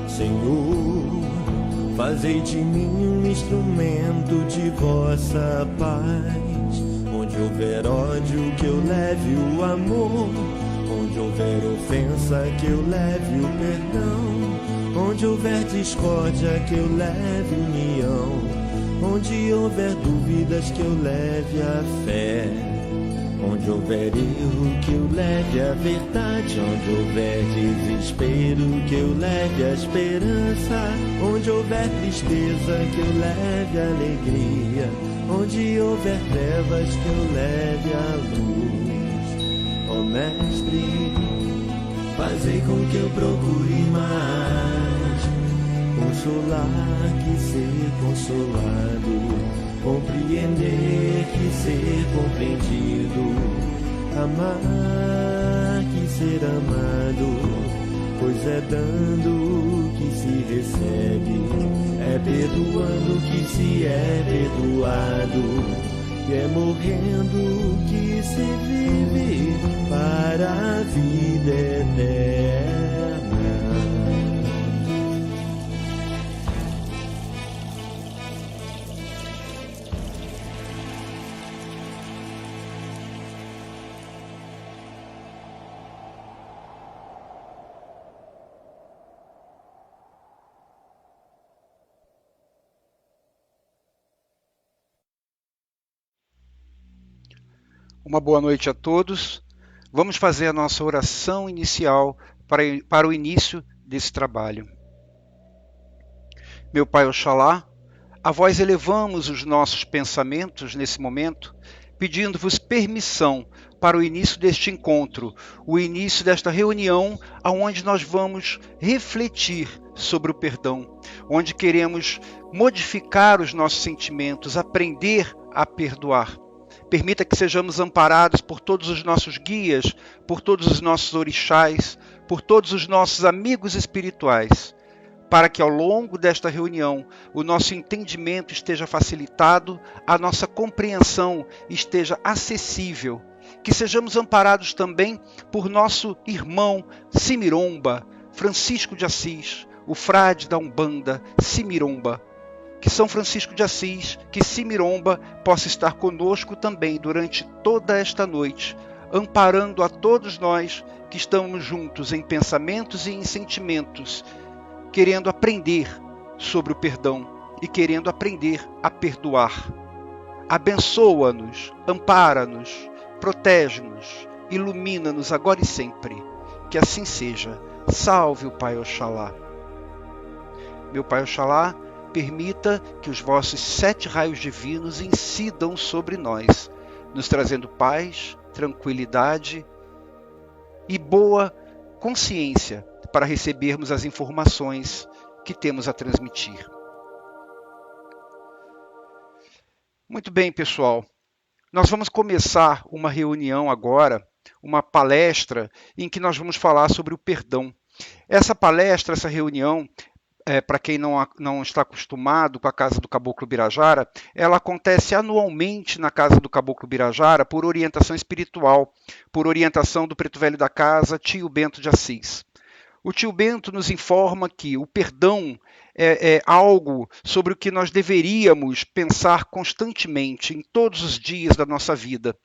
Senhor, fazei de mim um instrumento de vossa paz. Onde houver ódio, que eu leve o amor. Onde houver ofensa, que eu leve o perdão. Onde houver discórdia, que eu leve união. Onde houver dúvidas, que eu leve a fé. Onde houver erro, que eu leve a verdade. Onde houver desespero, que eu leve a esperança. Onde houver tristeza, que eu leve a alegria. Onde houver trevas, que eu leve a luz. Ó Mestre, fazei com que eu procure mais consolar que ser consolado, compreender que ser compreendido, amar que ser amado, pois é dando que se recebe, é perdoando que se é perdoado, e é morrendo que se vive para a vida eterna. Uma boa noite a todos. Vamos fazer a nossa oração inicial para o início desse trabalho. Meu Pai Oxalá, a vós elevamos os nossos pensamentos nesse momento, pedindo-vos permissão para o início deste encontro, o início desta reunião, onde nós vamos refletir sobre o perdão, onde queremos modificar os nossos sentimentos, aprender a perdoar. Permita que sejamos amparados por todos os nossos guias, por todos os nossos orixás, por todos os nossos amigos espirituais, para que ao longo desta reunião o nosso entendimento esteja facilitado, a nossa compreensão esteja acessível, que sejamos amparados também por nosso irmão Simiromba, Francisco de Assis, o frade da Umbanda, Simiromba. Que São Francisco de Assis, que Simiromba possa estar conosco também durante toda esta noite, amparando a todos nós que estamos juntos em pensamentos e em sentimentos, querendo aprender sobre o perdão e querendo aprender a perdoar. Abençoa-nos, ampara-nos, protege-nos, ilumina-nos agora e sempre. Que assim seja. Salve o Pai Oxalá. Meu Pai Oxalá, permita que os vossos 7 raios divinos incidam sobre nós, nos trazendo paz, tranquilidade e boa consciência para recebermos as informações que temos a transmitir. Muito bem, pessoal. Nós vamos começar uma reunião agora, uma palestra, em que nós vamos falar sobre o perdão. Essa palestra, essa reunião, para quem não está acostumado com a Casa do Caboclo Birajara, ela acontece anualmente na Casa do Caboclo Birajara por orientação espiritual, por orientação do Preto Velho da Casa, Tio Bento de Assis. O Tio Bento nos informa que o perdão é algo sobre o que nós deveríamos pensar constantemente em todos os dias da nossa vida,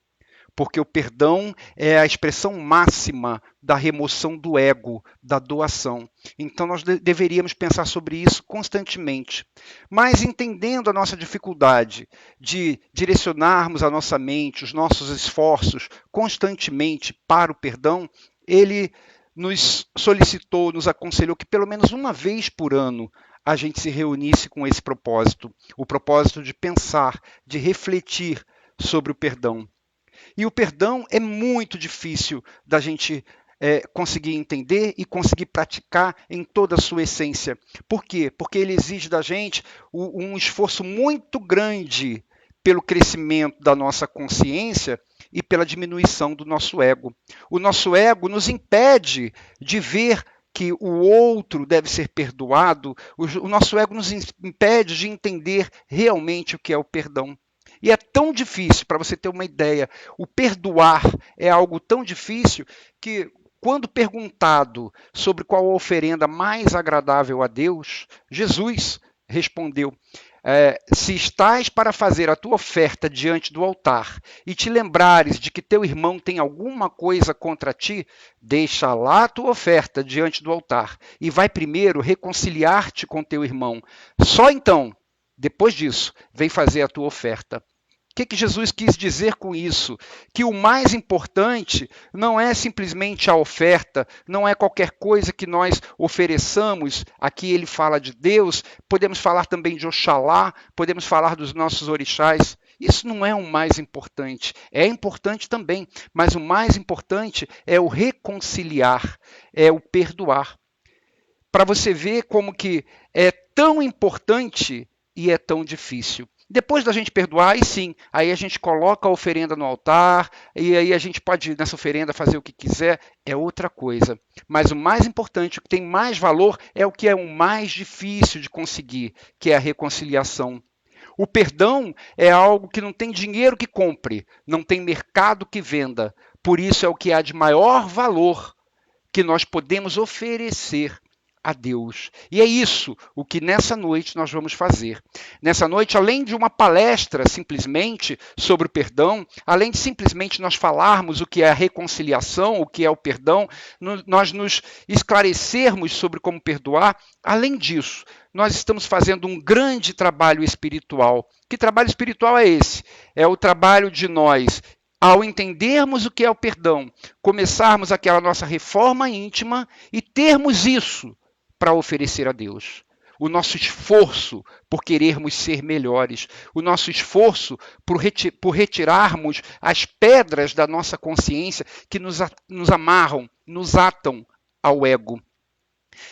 porque o perdão é a expressão máxima da remoção do ego, da doação. Então nós deveríamos pensar sobre isso constantemente. Mas entendendo a nossa dificuldade de direcionarmos a nossa mente, os nossos esforços constantemente para o perdão, ele nos solicitou, nos aconselhou que pelo menos uma vez por ano a gente se reunisse com esse propósito, o propósito de pensar, de refletir sobre o perdão. E o perdão é muito difícil da gente conseguir entender e conseguir praticar em toda a sua essência. Por quê? Porque ele exige da gente um esforço muito grande pelo crescimento da nossa consciência e pela diminuição do nosso ego. O nosso ego nos impede de ver que o outro deve ser perdoado, o nosso ego nos impede de entender realmente o que é o perdão. E é tão difícil, para você ter uma ideia, o perdoar é algo tão difícil que, quando perguntado sobre qual a oferenda mais agradável a Deus, Jesus respondeu: se estás para fazer a tua oferta diante do altar e te lembrares de que teu irmão tem alguma coisa contra ti, deixa lá a tua oferta diante do altar e vai primeiro reconciliar-te com teu irmão. Só então, depois disso, vem fazer a tua oferta. O que Jesus quis dizer com isso? Que o mais importante não é simplesmente a oferta, não é qualquer coisa que nós ofereçamos. Aqui ele fala de Deus, podemos falar também de Oxalá, podemos falar dos nossos orixás. Isso não é o mais importante. É importante também, mas o mais importante é o reconciliar, é o perdoar. Para você ver como que é tão importante e é tão difícil. Depois da gente perdoar, aí sim, aí a gente coloca a oferenda no altar, e aí a gente pode, nessa oferenda, fazer o que quiser, é outra coisa. Mas o mais importante, o que tem mais valor, é o que é o mais difícil de conseguir, que é a reconciliação. O perdão é algo que não tem dinheiro que compre, não tem mercado que venda. Por isso é o que há de maior valor que nós podemos oferecer a Deus. E é isso o que nessa noite nós vamos fazer. Nessa noite, além de uma palestra simplesmente sobre o perdão, além de simplesmente nós falarmos o que é a reconciliação, o que é o perdão, nós nos esclarecermos sobre como perdoar, além disso, nós estamos fazendo um grande trabalho espiritual. Que trabalho espiritual é esse? É o trabalho de nós, ao entendermos o que é o perdão, começarmos aquela nossa reforma íntima e termos isso para oferecer a Deus. O nosso esforço por querermos ser melhores, o nosso esforço por retirarmos as pedras da nossa consciência que nos amarram, nos atam ao ego.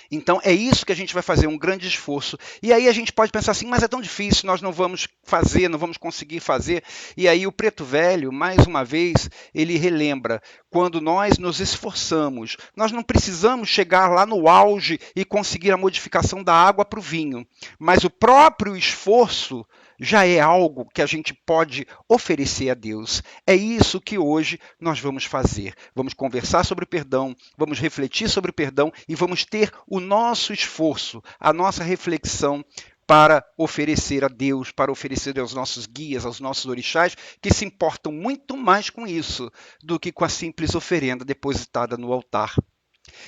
Então é isso que a gente vai fazer, um grande esforço. E aí a gente pode pensar assim, mas é tão difícil, nós não vamos fazer, não vamos conseguir fazer. E aí o Preto Velho, mais uma vez, ele relembra, quando nós nos esforçamos, nós não precisamos chegar lá no auge e conseguir a modificação da água para o vinho, mas o próprio esforço já é algo que a gente pode oferecer a Deus. É isso que hoje nós vamos fazer. Vamos conversar sobre o perdão, vamos refletir sobre o perdão e vamos ter o nosso esforço, a nossa reflexão para oferecer a Deus, para oferecer aos nossos guias, aos nossos orixás, que se importam muito mais com isso do que com a simples oferenda depositada no altar.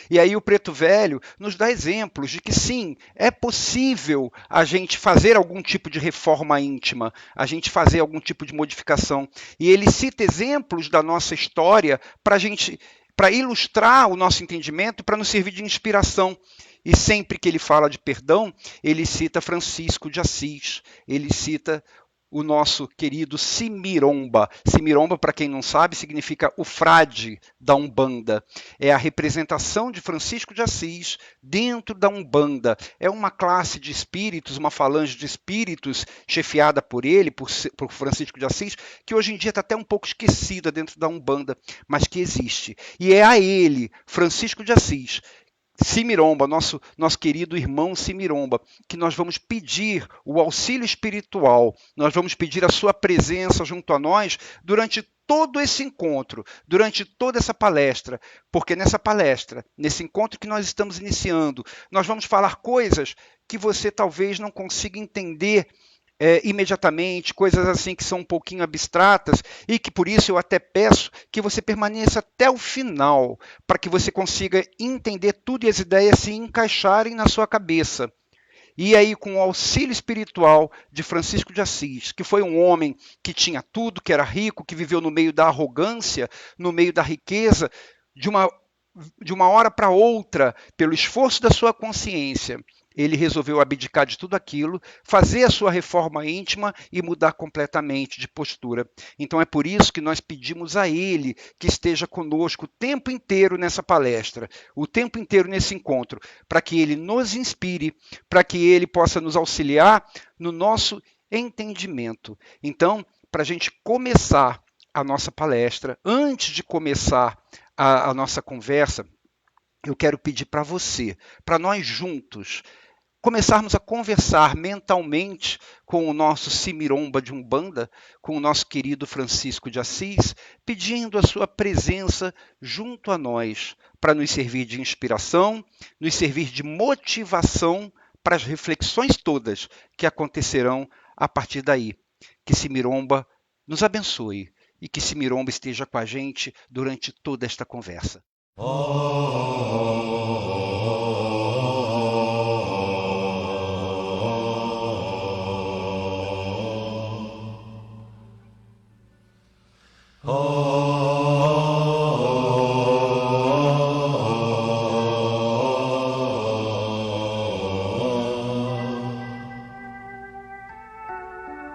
E aí o Preto Velho nos dá exemplos de que sim, é possível a gente fazer algum tipo de reforma íntima, a gente fazer algum tipo de modificação. E ele cita exemplos da nossa história para ilustrar o nosso entendimento, para nos servir de inspiração. E sempre que ele fala de perdão, ele cita Francisco de Assis, ele cita o nosso querido Simiromba. Simiromba, para quem não sabe, significa o frade da Umbanda. É a representação de Francisco de Assis dentro da Umbanda. É uma classe de espíritos, uma falange de espíritos chefiada por ele, por Francisco de Assis, que hoje em dia está até um pouco esquecida dentro da Umbanda, mas que existe. E é a ele, Francisco de Assis, Simiromba, nosso querido irmão Simiromba, que nós vamos pedir o auxílio espiritual, nós vamos pedir a sua presença junto a nós durante todo esse encontro, durante toda essa palestra, porque nessa palestra, nesse encontro que nós estamos iniciando, nós vamos falar coisas que você talvez não consiga entender imediatamente, coisas assim que são um pouquinho abstratas e que por isso eu até peço que você permaneça até o final, para que você consiga entender tudo e as ideias se encaixarem na sua cabeça. E aí, com o auxílio espiritual de Francisco de Assis, que foi um homem que tinha tudo, que era rico, que viveu no meio da arrogância, no meio da riqueza, de uma hora para outra, pelo esforço da sua consciência, ele resolveu abdicar de tudo aquilo, fazer a sua reforma íntima e mudar completamente de postura. Então é por isso que nós pedimos a ele que esteja conosco o tempo inteiro nessa palestra, o tempo inteiro nesse encontro, para que ele nos inspire, para que ele possa nos auxiliar no nosso entendimento. Então, para a gente começar a nossa palestra, antes de começar a nossa conversa, eu quero pedir para você, para nós juntos, começarmos a conversar mentalmente com o nosso Simiromba de Umbanda, com o nosso querido Francisco de Assis, pedindo a sua presença junto a nós, para nos servir de inspiração, nos servir de motivação para as reflexões todas que acontecerão a partir daí. Que Simiromba nos abençoe e que Simiromba esteja com a gente durante toda esta conversa.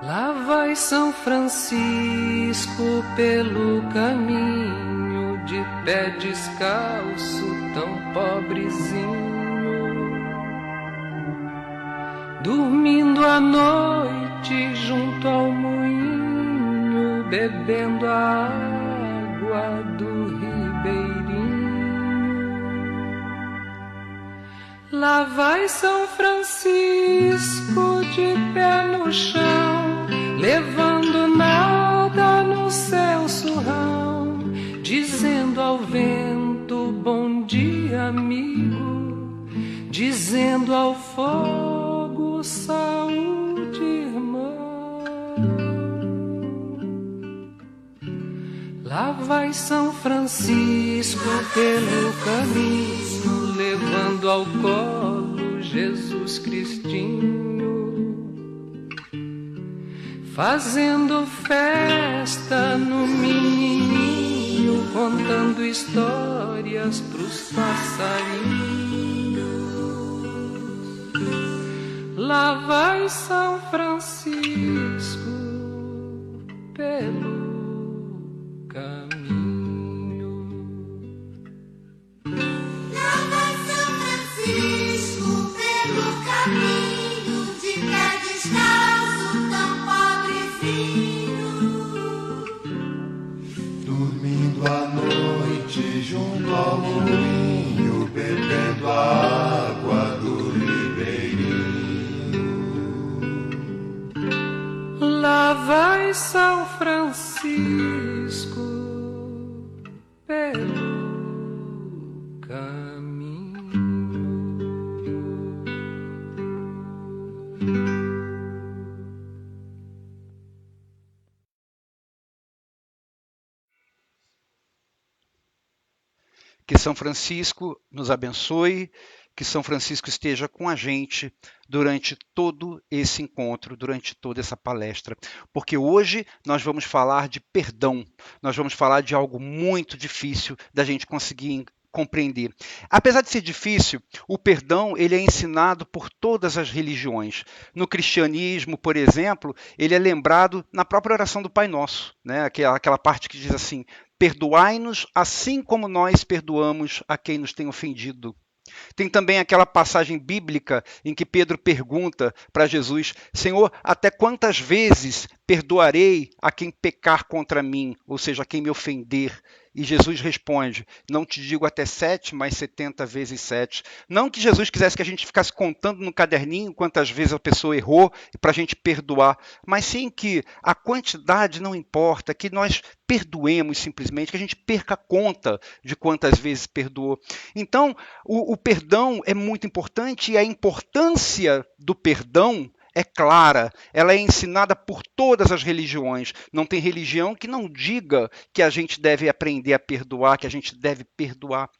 Lá vai São Francisco pelo caminho, de pé descalço, tão pobrezinho, dormindo à noite junto ao moinho, bebendo a água do ribeirinho. Lá vai São Francisco de pé no chão, levando nada no seu surrão, dizendo ao vento bom dia amigo, dizendo ao fogo saúde irmão. Lá vai São Francisco pelo caminho, levando ao colo Jesus Cristinho, fazendo festa no menininho, contando histórias pros passarinhos. Lá vai São Francisco pelo caminho. Lá vai São Francisco pelo caminho, de pé descalço, tão pobrezinho, Dormindo à noite junto ao moinho, bebendo a água do ribeirinho. Lá vai São Francisco pelo caminho. Que São Francisco nos abençoe, que São Francisco esteja com a gente durante todo esse encontro, durante toda essa palestra. Porque hoje nós vamos falar de perdão, nós vamos falar de algo muito difícil da gente conseguir compreender. Apesar de ser difícil, o perdão ele é ensinado por todas as religiões. No cristianismo, por exemplo, ele é lembrado na própria oração do Pai Nosso, né? Aquela parte que diz assim: perdoai-nos assim como nós perdoamos a quem nos tem ofendido. Tem também aquela passagem bíblica em que Pedro pergunta para Jesus: Senhor, até quantas vezes perdoarei a quem pecar contra mim, ou seja, a quem me ofender? E Jesus responde: não te digo até 7, mas 70 vezes 7. Não que Jesus quisesse que a gente ficasse contando no caderninho quantas vezes a pessoa errou para a gente perdoar, mas sim que a quantidade não importa, que nós perdoemos simplesmente, que a gente perca a conta de quantas vezes perdoou. Então, o perdão é muito importante, e a importância do perdão é clara, ela é ensinada por todas as religiões. Não tem religião que não diga que a gente deve aprender a perdoar, que a gente deve perdoar.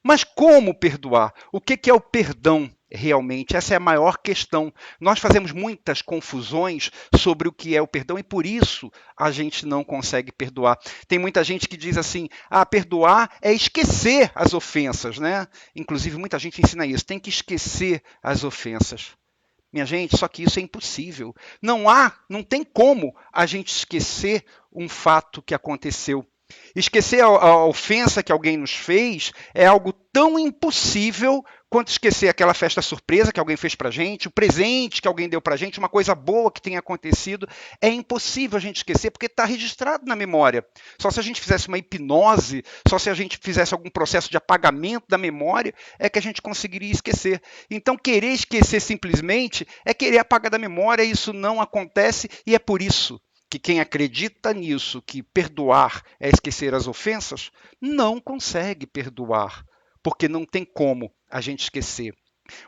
Mas como perdoar? O que é o perdão realmente? Essa é a maior questão. Nós fazemos muitas confusões sobre o que é o perdão e por isso a gente não consegue perdoar. Tem muita gente que diz assim: perdoar é esquecer as ofensas, né? Inclusive muita gente ensina isso, tem que esquecer as ofensas. Minha gente, só que isso é impossível. Não tem como a gente esquecer um fato que aconteceu. Esquecer a ofensa que alguém nos fez é algo tão impossível quanto esquecer aquela festa surpresa que alguém fez pra gente, o presente que alguém deu pra gente, uma coisa boa que tenha acontecido. É impossível a gente esquecer porque está registrado na memória. Só se a gente fizesse uma hipnose, só se a gente fizesse algum processo de apagamento da memória, é que a gente conseguiria esquecer. Então, querer esquecer simplesmente é querer apagar da memória, e isso não acontece, e é por isso que quem acredita nisso, que perdoar é esquecer as ofensas, não consegue perdoar, porque não tem como a gente esquecer.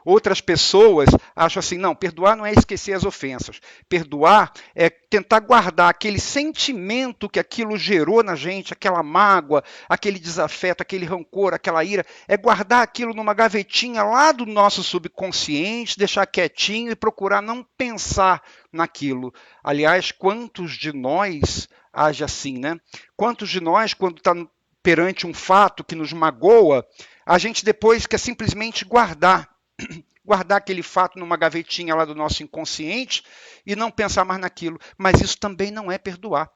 Outras pessoas acham assim, não, perdoar não é esquecer as ofensas. Perdoar é tentar guardar aquele sentimento que aquilo gerou na gente, aquela mágoa, aquele desafeto, aquele rancor, aquela ira, é guardar aquilo numa gavetinha lá do nosso subconsciente, deixar quietinho e procurar não pensar naquilo. Aliás, quantos de nós age assim, né? Quantos de nós, quando está perante um fato que nos magoa, a gente depois quer simplesmente guardar aquele fato numa gavetinha lá do nosso inconsciente e não pensar mais naquilo. Mas isso também não é perdoar.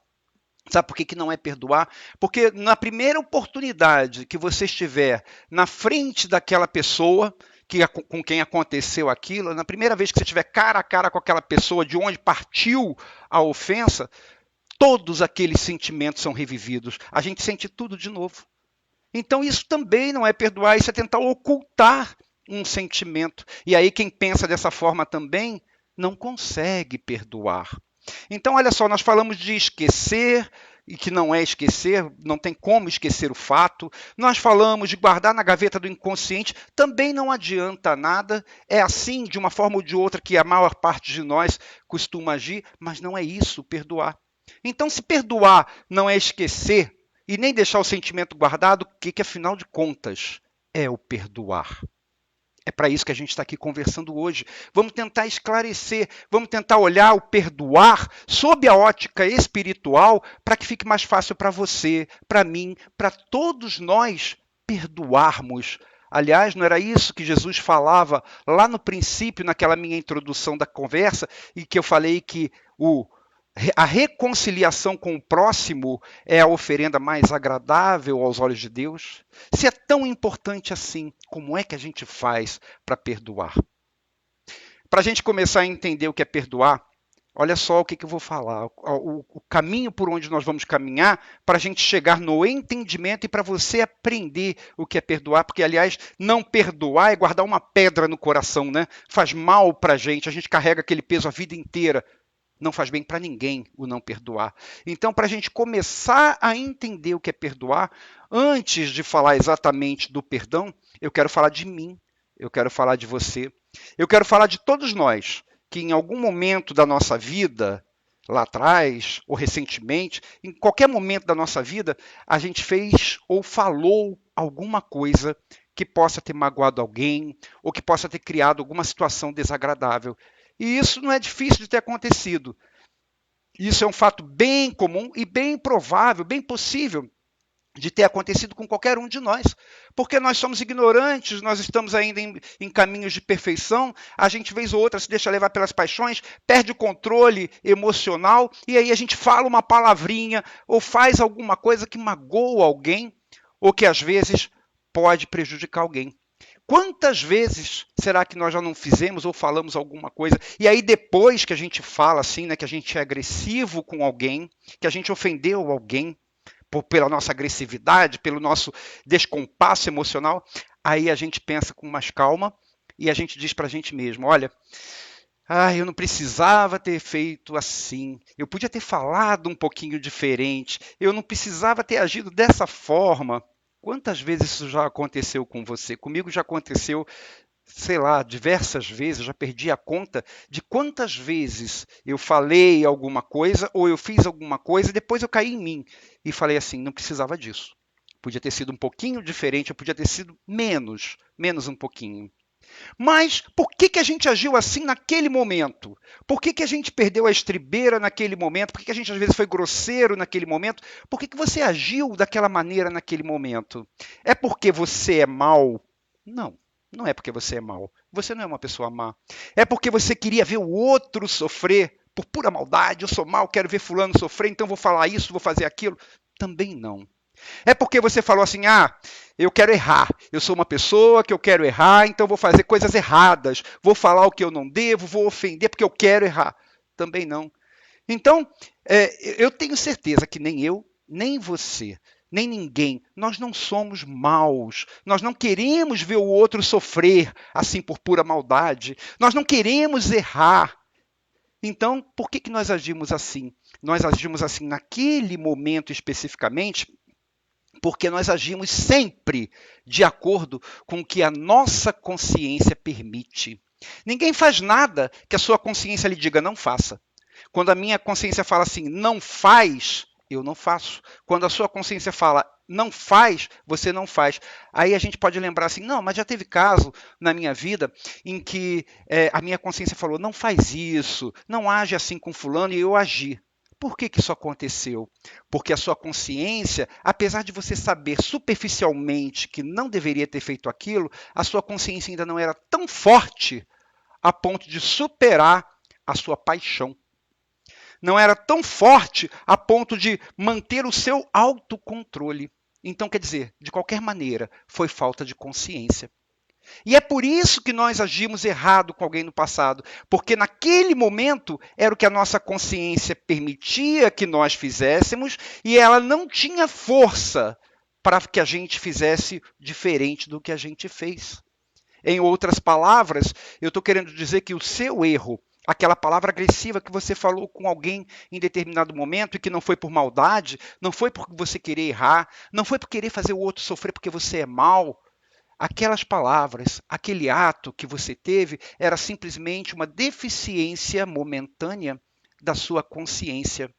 Sabe por que não é perdoar? Porque na primeira oportunidade que você estiver na frente daquela pessoa com quem aconteceu aquilo, na primeira vez que você estiver cara a cara com aquela pessoa de onde partiu a ofensa, todos aqueles sentimentos são revividos. A gente sente tudo de novo. Então isso também não é perdoar, isso é tentar ocultar um sentimento. E aí quem pensa dessa forma também não consegue perdoar. Então olha só, nós falamos de esquecer, e que não é esquecer, não tem como esquecer o fato. Nós falamos de guardar na gaveta do inconsciente, também não adianta nada. É assim, de uma forma ou de outra, que a maior parte de nós costuma agir, mas não é isso, perdoar. Então se perdoar não é esquecer, e nem deixar o sentimento guardado, o que afinal de contas é o perdoar? É para isso que a gente está aqui conversando hoje. Vamos tentar esclarecer, vamos tentar olhar o perdoar sob a ótica espiritual para que fique mais fácil para você, para mim, para todos nós perdoarmos. Aliás, não era isso que Jesus falava lá no princípio, naquela minha introdução da conversa, e que eu falei que a reconciliação com o próximo é a oferenda mais agradável aos olhos de Deus? Se é tão importante assim, como é que a gente faz para perdoar? Para a gente começar a entender o que é perdoar, olha só o que eu vou falar, o caminho por onde nós vamos caminhar para a gente chegar no entendimento e para você aprender o que é perdoar, porque, aliás, não perdoar é guardar uma pedra no coração, né? Faz mal para a gente carrega aquele peso a vida inteira. Não faz bem para ninguém o não perdoar. Então, para a gente começar a entender o que é perdoar, antes de falar exatamente do perdão, eu quero falar de mim, eu quero falar de você, eu quero falar de todos nós, que em algum momento da nossa vida, lá atrás ou recentemente, em qualquer momento da nossa vida, a gente fez ou falou alguma coisa que possa ter magoado alguém ou que possa ter criado alguma situação desagradável. E isso não é difícil de ter acontecido. Isso é um fato bem comum e bem provável, bem possível de ter acontecido com qualquer um de nós. Porque nós somos ignorantes, nós estamos ainda em caminhos de perfeição, a gente, vez ou outra, se deixa levar pelas paixões, perde o controle emocional, e aí a gente fala uma palavrinha ou faz alguma coisa que magoa alguém, ou que às vezes pode prejudicar alguém. Quantas vezes será que nós já não fizemos ou falamos alguma coisa? E aí depois que a gente fala assim, né, que a gente é agressivo com alguém, que a gente ofendeu alguém pela nossa agressividade, pelo nosso descompasso emocional, aí a gente pensa com mais calma e a gente diz para a gente mesmo, olha, eu não precisava ter feito assim, eu podia ter falado um pouquinho diferente, eu não precisava ter agido dessa forma. Quantas vezes isso já aconteceu com você? Comigo já aconteceu, sei lá, diversas vezes, já perdi a conta de quantas vezes eu falei alguma coisa ou eu fiz alguma coisa e depois eu caí em mim e falei assim, não precisava disso. Podia ter sido um pouquinho diferente, eu podia ter sido menos um pouquinho. Mas por que a gente agiu assim naquele momento? Por que a gente perdeu a estribeira naquele momento? Por que a gente às vezes foi grosseiro naquele momento? Por que você agiu daquela maneira naquele momento? É porque você é mau? Não, não é porque você é mau. Você não é uma pessoa má. É porque você queria ver o outro sofrer por pura maldade. Eu sou mau, quero ver fulano sofrer, então vou falar isso, vou fazer aquilo. Também não. É porque você falou assim, eu quero errar, eu sou uma pessoa que eu quero errar, então vou fazer coisas erradas, vou falar o que eu não devo, vou ofender porque eu quero errar. Também não. Então, eu tenho certeza que nem eu, nem você, nem ninguém, nós não somos maus, nós não queremos ver o outro sofrer assim por pura maldade, nós não queremos errar. Então, por que nós agimos assim? Nós agimos assim naquele momento especificamente, porque nós agimos sempre de acordo com o que a nossa consciência permite. Ninguém faz nada que a sua consciência lhe diga não faça. Quando a minha consciência fala assim, não faz, eu não faço. Quando a sua consciência fala não faz, você não faz. Aí a gente pode lembrar assim, não, mas já teve caso na minha vida em que a minha consciência falou, não faz isso, não age assim com fulano, e eu agi. Por que isso aconteceu? Porque a sua consciência, apesar de você saber superficialmente que não deveria ter feito aquilo, a sua consciência ainda não era tão forte a ponto de superar a sua paixão. Não era tão forte a ponto de manter o seu autocontrole. Então, quer dizer, de qualquer maneira, foi falta de consciência. E é por isso que nós agimos errado com alguém no passado, porque naquele momento era o que a nossa consciência permitia que nós fizéssemos e ela não tinha força para que a gente fizesse diferente do que a gente fez. Em outras palavras, eu estou querendo dizer que o seu erro, aquela palavra agressiva que você falou com alguém em determinado momento e que não foi por maldade, não foi por você querer errar, não foi por querer fazer o outro sofrer porque você é mau. Aquelas palavras, aquele ato que você teve era simplesmente uma deficiência momentânea da sua consciência.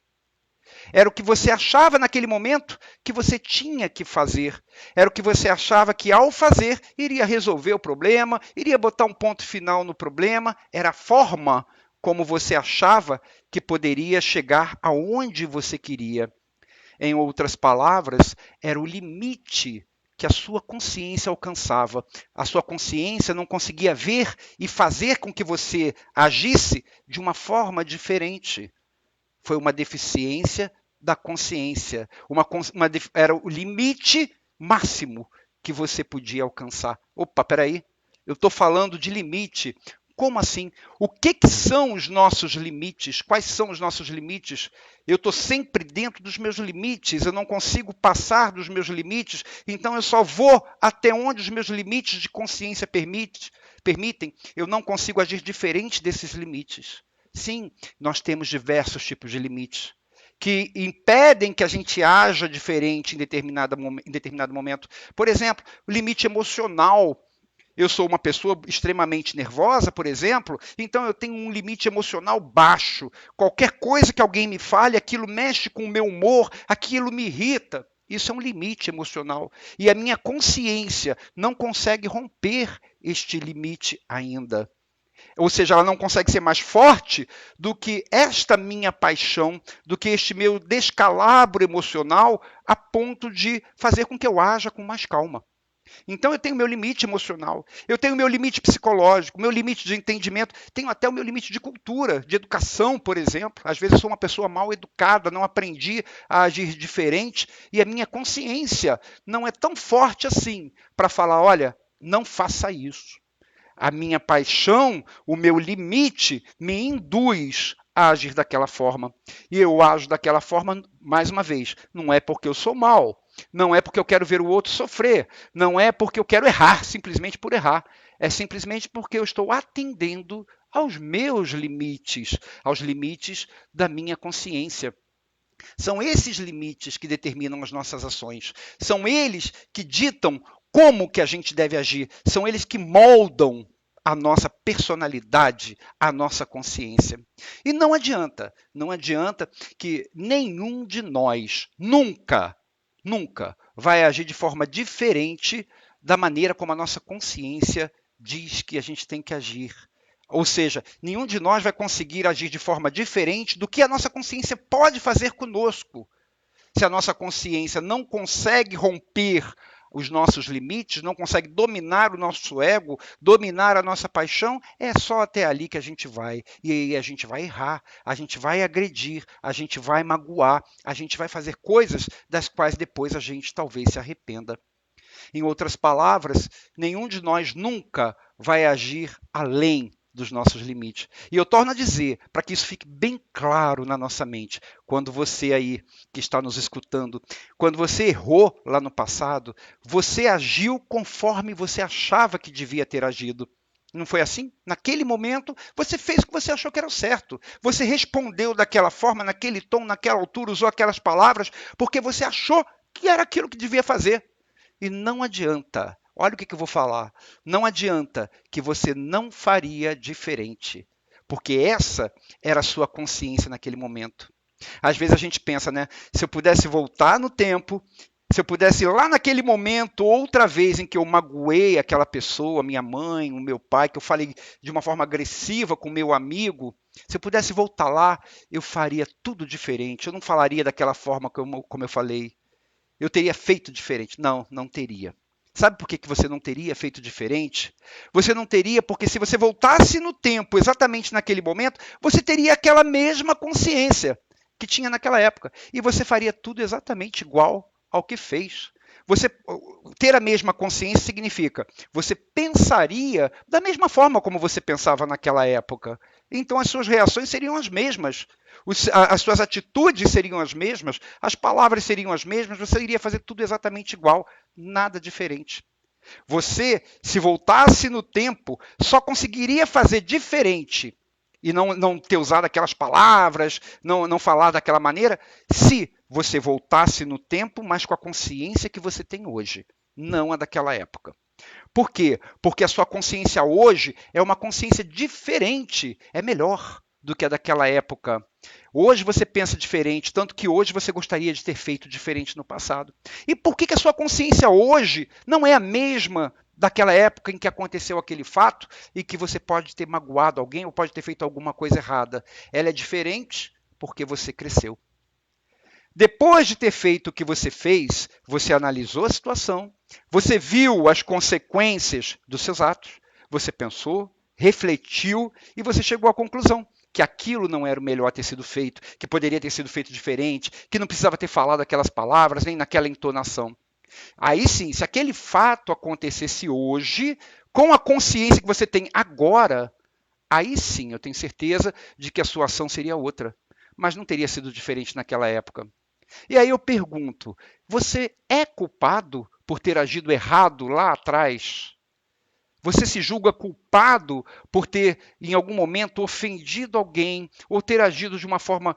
Era o que você achava naquele momento que você tinha que fazer. Era o que você achava que ao fazer iria resolver o problema, iria botar um ponto final no problema. Era a forma como você achava que poderia chegar aonde você queria. Em outras palavras, era o limite que a sua consciência alcançava. A sua consciência não conseguia ver e fazer com que você agisse de uma forma diferente. Foi uma deficiência da consciência. Era o limite máximo que você podia alcançar. Opa, peraí, eu estou falando de limite. Como assim? O que são os nossos limites? Quais são os nossos limites? Eu estou sempre dentro dos meus limites, eu não consigo passar dos meus limites, então eu só vou até onde os meus limites de consciência permitem. Eu não consigo agir diferente desses limites. Sim, nós temos diversos tipos de limites que impedem que a gente haja diferente em determinado momento. Por exemplo, o limite emocional. Eu sou uma pessoa extremamente nervosa, por exemplo, então eu tenho um limite emocional baixo. Qualquer coisa que alguém me fale, aquilo mexe com o meu humor, aquilo me irrita. Isso é um limite emocional. E a minha consciência não consegue romper este limite ainda. Ou seja, ela não consegue ser mais forte do que esta minha paixão, do que este meu descalabro emocional, a ponto de fazer com que eu haja com mais calma. Então eu tenho meu limite emocional, eu tenho meu limite psicológico, meu limite de entendimento, tenho até o meu limite de cultura, de educação, por exemplo. Às vezes eu sou uma pessoa mal educada, não aprendi a agir diferente e a minha consciência não é tão forte assim para falar, olha, não faça isso. A minha paixão, o meu limite me induz a agir daquela forma. E eu ajo daquela forma, mais uma vez, não é porque eu sou mau, não é porque eu quero ver o outro sofrer, não é porque eu quero errar simplesmente por errar, é simplesmente porque eu estou atendendo aos meus limites, aos limites da minha consciência. São esses limites que determinam as nossas ações, são eles que ditam como que a gente deve agir, são eles que moldam a nossa personalidade, a nossa consciência. E não adianta que nenhum de nós nunca vai agir de forma diferente da maneira como a nossa consciência diz que a gente tem que agir. Ou seja, nenhum de nós vai conseguir agir de forma diferente do que a nossa consciência pode fazer conosco. Se a nossa consciência não consegue romper os nossos limites, não consegue dominar o nosso ego, dominar a nossa paixão, é só até ali que a gente vai. E aí a gente vai errar, a gente vai agredir, a gente vai magoar, a gente vai fazer coisas das quais depois a gente talvez se arrependa. Em outras palavras, nenhum de nós nunca vai agir além dos nossos limites. E eu torno a dizer, para que isso fique bem claro na nossa mente, quando você aí que está nos escutando, quando você errou lá no passado, você agiu conforme você achava que devia ter agido. Não foi assim? Naquele momento, você fez o que você achou que era o certo. Você respondeu daquela forma, naquele tom, naquela altura, usou aquelas palavras, porque você achou que era aquilo que devia fazer. E não adianta, olha o que eu vou falar, não adianta que você não faria diferente, porque essa era a sua consciência naquele momento. Às vezes a gente pensa, né? Se eu pudesse voltar no tempo, se eu pudesse ir lá naquele momento, outra vez em que eu magoei aquela pessoa, minha mãe, o meu pai, que eu falei de uma forma agressiva com o meu amigo, se eu pudesse voltar lá, eu faria tudo diferente, eu não falaria daquela forma como eu falei. Eu teria feito diferente. Não, não teria. Sabe por que você não teria feito diferente? Você não teria porque se você voltasse no tempo, exatamente naquele momento, você teria aquela mesma consciência que tinha naquela época. E você faria tudo exatamente igual ao que fez. Você ter a mesma consciência significa você pensaria da mesma forma como você pensava naquela época. Então as suas reações seriam as mesmas. As suas atitudes seriam as mesmas, as palavras seriam as mesmas, você iria fazer tudo exatamente igual, nada diferente. Você, se voltasse no tempo, só conseguiria fazer diferente e não ter usado aquelas palavras, não falar daquela maneira, se você voltasse no tempo, mas com a consciência que você tem hoje, não a daquela época. Por quê? Porque a sua consciência hoje é uma consciência diferente, é melhor do que a daquela época. Hoje você pensa diferente, tanto que hoje você gostaria de ter feito diferente no passado. E por que a sua consciência hoje não é a mesma daquela época em que aconteceu aquele fato e que você pode ter magoado alguém ou pode ter feito alguma coisa errada? Ela é diferente porque você cresceu. Depois de ter feito o que você fez, você analisou a situação, você viu as consequências dos seus atos, você pensou, refletiu e você chegou à conclusão que aquilo não era o melhor a ter sido feito, que poderia ter sido feito diferente, que não precisava ter falado aquelas palavras, nem naquela entonação. Aí sim, se aquele fato acontecesse hoje, com a consciência que você tem agora, aí sim eu tenho certeza de que a sua ação seria outra, mas não teria sido diferente naquela época. E aí eu pergunto, você é culpado por ter agido errado lá atrás? Você se julga culpado por ter, em algum momento, ofendido alguém ou ter agido de uma forma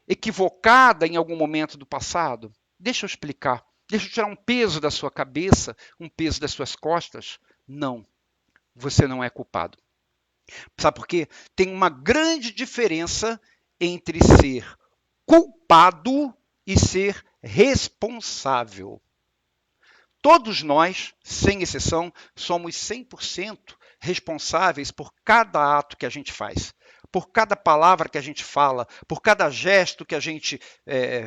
equivocada em algum momento do passado? Deixa eu explicar. Deixa eu tirar um peso da sua cabeça, um peso das suas costas. Não, você não é culpado. Sabe por quê? Tem uma grande diferença entre ser culpado e ser responsável. Todos nós, sem exceção, somos 100% responsáveis por cada ato que a gente faz, por cada palavra que a gente fala, por cada gesto que a gente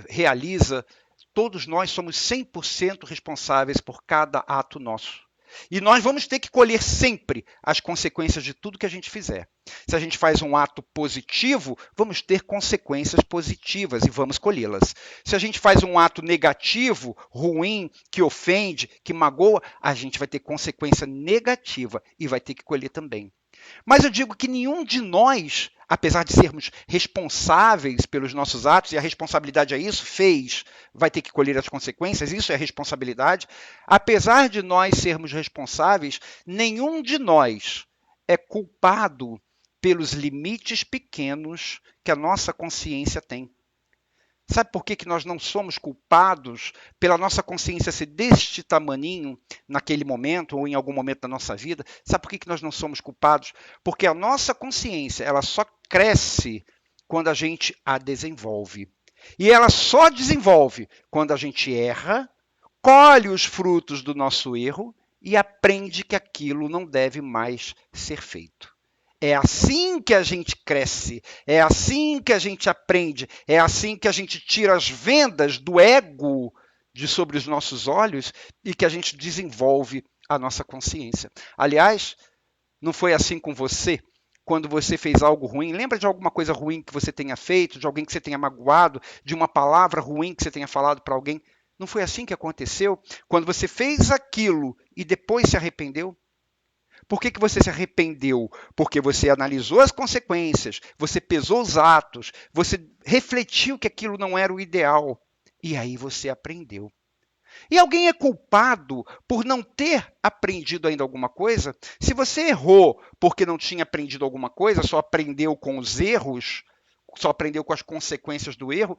realiza. Todos nós somos 100% responsáveis por cada ato nosso. E nós vamos ter que colher sempre as consequências de tudo que a gente fizer. Se a gente faz um ato positivo, vamos ter consequências positivas e vamos colhê-las. Se a gente faz um ato negativo, ruim, que ofende, que magoa, a gente vai ter consequência negativa e vai ter que colher também. Mas eu digo que nenhum de nós, apesar de sermos responsáveis pelos nossos atos, e a responsabilidade é isso, vai ter que colher as consequências, isso é responsabilidade. Apesar de nós sermos responsáveis, nenhum de nós é culpado pelos limites pequenos que a nossa consciência tem. Sabe por que nós não somos culpados pela nossa consciência ser deste tamaninho naquele momento ou em algum momento da nossa vida? Sabe por que nós não somos culpados? Porque a nossa consciência ela só cresce quando a gente a desenvolve. E ela só desenvolve quando a gente erra, colhe os frutos do nosso erro e aprende que aquilo não deve mais ser feito. É assim que a gente cresce, é assim que a gente aprende, é assim que a gente tira as vendas do ego de sobre os nossos olhos e que a gente desenvolve a nossa consciência. Aliás, não foi assim com você? Quando você fez algo ruim, lembra de alguma coisa ruim que você tenha feito, de alguém que você tenha magoado, de uma palavra ruim que você tenha falado para alguém? Não foi assim que aconteceu? Quando você fez aquilo e depois se arrependeu? Por que você se arrependeu? Porque você analisou as consequências, você pesou os atos, você refletiu que aquilo não era o ideal. E aí você aprendeu. E alguém é culpado por não ter aprendido ainda alguma coisa? Se você errou porque não tinha aprendido alguma coisa, só aprendeu com os erros, só aprendeu com as consequências do erro,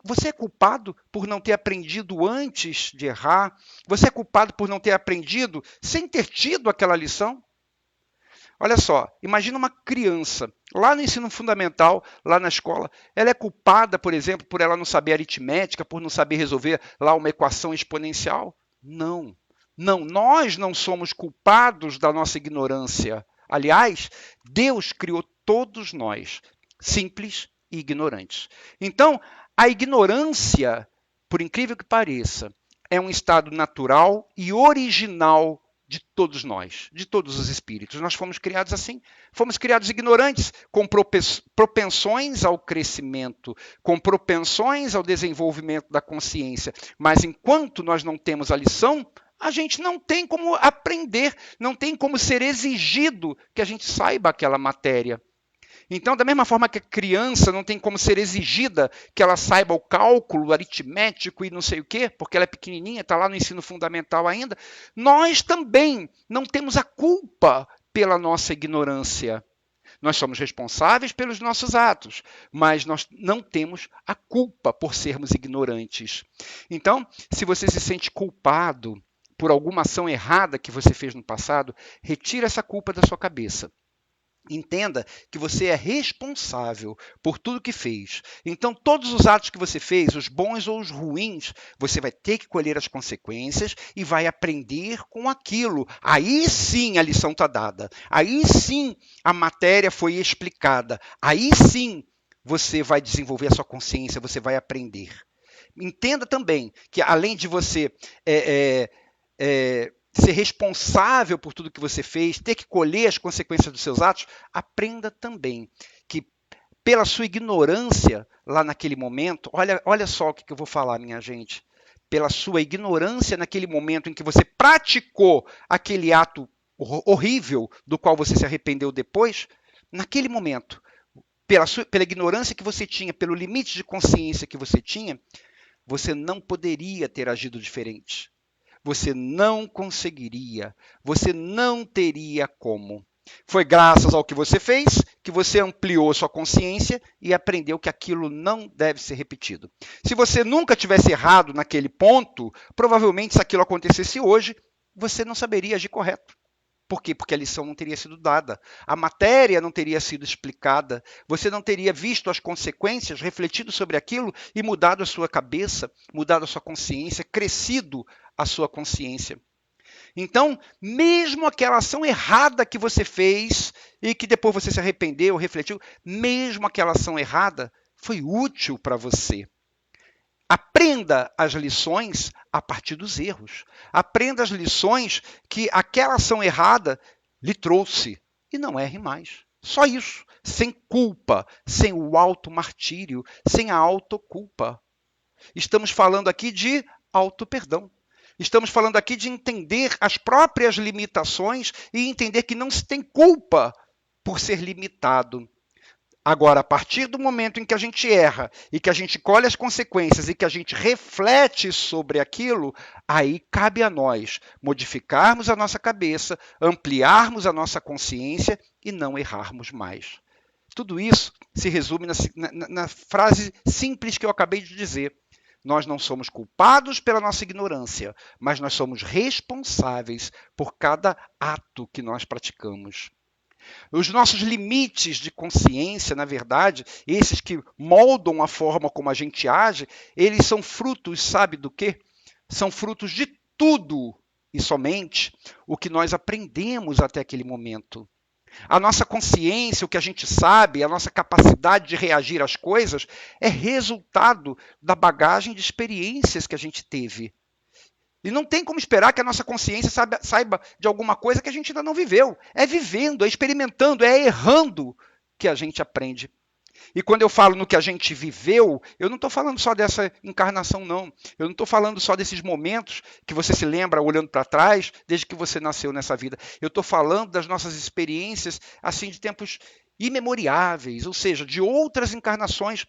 você é culpado por não ter aprendido antes de errar? Você é culpado por não ter aprendido sem ter tido aquela lição? Olha só, imagina uma criança, lá no ensino fundamental, lá na escola, ela é culpada, por exemplo, por ela não saber aritmética, por não saber resolver lá uma equação exponencial? Não, nós não somos culpados da nossa ignorância. Aliás, Deus criou todos nós, simples e ignorantes. Então, a ignorância, por incrível que pareça, é um estado natural e original de todos nós, de todos os espíritos. Nós fomos criados assim, fomos criados ignorantes, com propensões ao crescimento, com propensões ao desenvolvimento da consciência. Mas enquanto nós não temos a lição, a gente não tem como aprender, não tem como ser exigido que a gente saiba aquela matéria. Então, da mesma forma que a criança não tem como ser exigida que ela saiba o cálculo aritmético e não sei o quê, porque ela é pequenininha, está lá no ensino fundamental ainda, nós também não temos a culpa pela nossa ignorância. Nós somos responsáveis pelos nossos atos, mas nós não temos a culpa por sermos ignorantes. Então, se você se sente culpado por alguma ação errada que você fez no passado, retire essa culpa da sua cabeça. Entenda que você é responsável por tudo que fez. Então, todos os atos que você fez, os bons ou os ruins, você vai ter que colher as consequências e vai aprender com aquilo. Aí sim a lição está dada. Aí sim a matéria foi explicada. Aí sim você vai desenvolver a sua consciência, você vai aprender. Entenda também que, além de você ser responsável por tudo que você fez, ter que colher as consequências dos seus atos, aprenda também que, pela sua ignorância lá naquele momento, olha só o que eu vou falar, minha gente, pela sua ignorância naquele momento em que você praticou aquele ato horrível do qual você se arrependeu depois, naquele momento, pela ignorância que você tinha, pelo limite de consciência que você tinha, você não poderia ter agido diferente. Você não conseguiria, você não teria como. Foi graças ao que você fez que você ampliou sua consciência e aprendeu que aquilo não deve ser repetido. Se você nunca tivesse errado naquele ponto, provavelmente se aquilo acontecesse hoje, você não saberia agir correto. Por quê? Porque a lição não teria sido dada. A matéria não teria sido explicada. Você não teria visto as consequências, refletido sobre aquilo e mudado a sua cabeça, mudado a sua consciência, crescido a sua consciência. Então, mesmo aquela ação errada que você fez e que depois você se arrependeu, refletiu, mesmo aquela ação errada foi útil para você. Aprenda as lições a partir dos erros. Aprenda as lições que aquela ação errada lhe trouxe. E não erre mais. Só isso. Sem culpa, sem o auto-martírio, sem a autoculpa. Estamos falando aqui de auto-perdão. Estamos falando aqui de entender as próprias limitações e entender que não se tem culpa por ser limitado. Agora, a partir do momento em que a gente erra e que a gente colhe as consequências e que a gente reflete sobre aquilo, aí cabe a nós modificarmos a nossa cabeça, ampliarmos a nossa consciência e não errarmos mais. Tudo isso se resume na frase simples que eu acabei de dizer. Nós não somos culpados pela nossa ignorância, mas nós somos responsáveis por cada ato que nós praticamos. Os nossos limites de consciência, na verdade, esses que moldam a forma como a gente age, eles são frutos, sabe do quê? São frutos de tudo e somente o que nós aprendemos até aquele momento. A nossa consciência, o que a gente sabe, a nossa capacidade de reagir às coisas é resultado da bagagem de experiências que a gente teve. E não tem como esperar que a nossa consciência saiba de alguma coisa que a gente ainda não viveu. É vivendo, é experimentando, é errando que a gente aprende. E quando eu falo no que a gente viveu, eu não estou falando só dessa encarnação, não. Eu não estou falando só desses momentos que você se lembra olhando para trás, desde que você nasceu nessa vida. Eu estou falando das nossas experiências, assim, de tempos imemoriáveis, ou seja, de outras encarnações.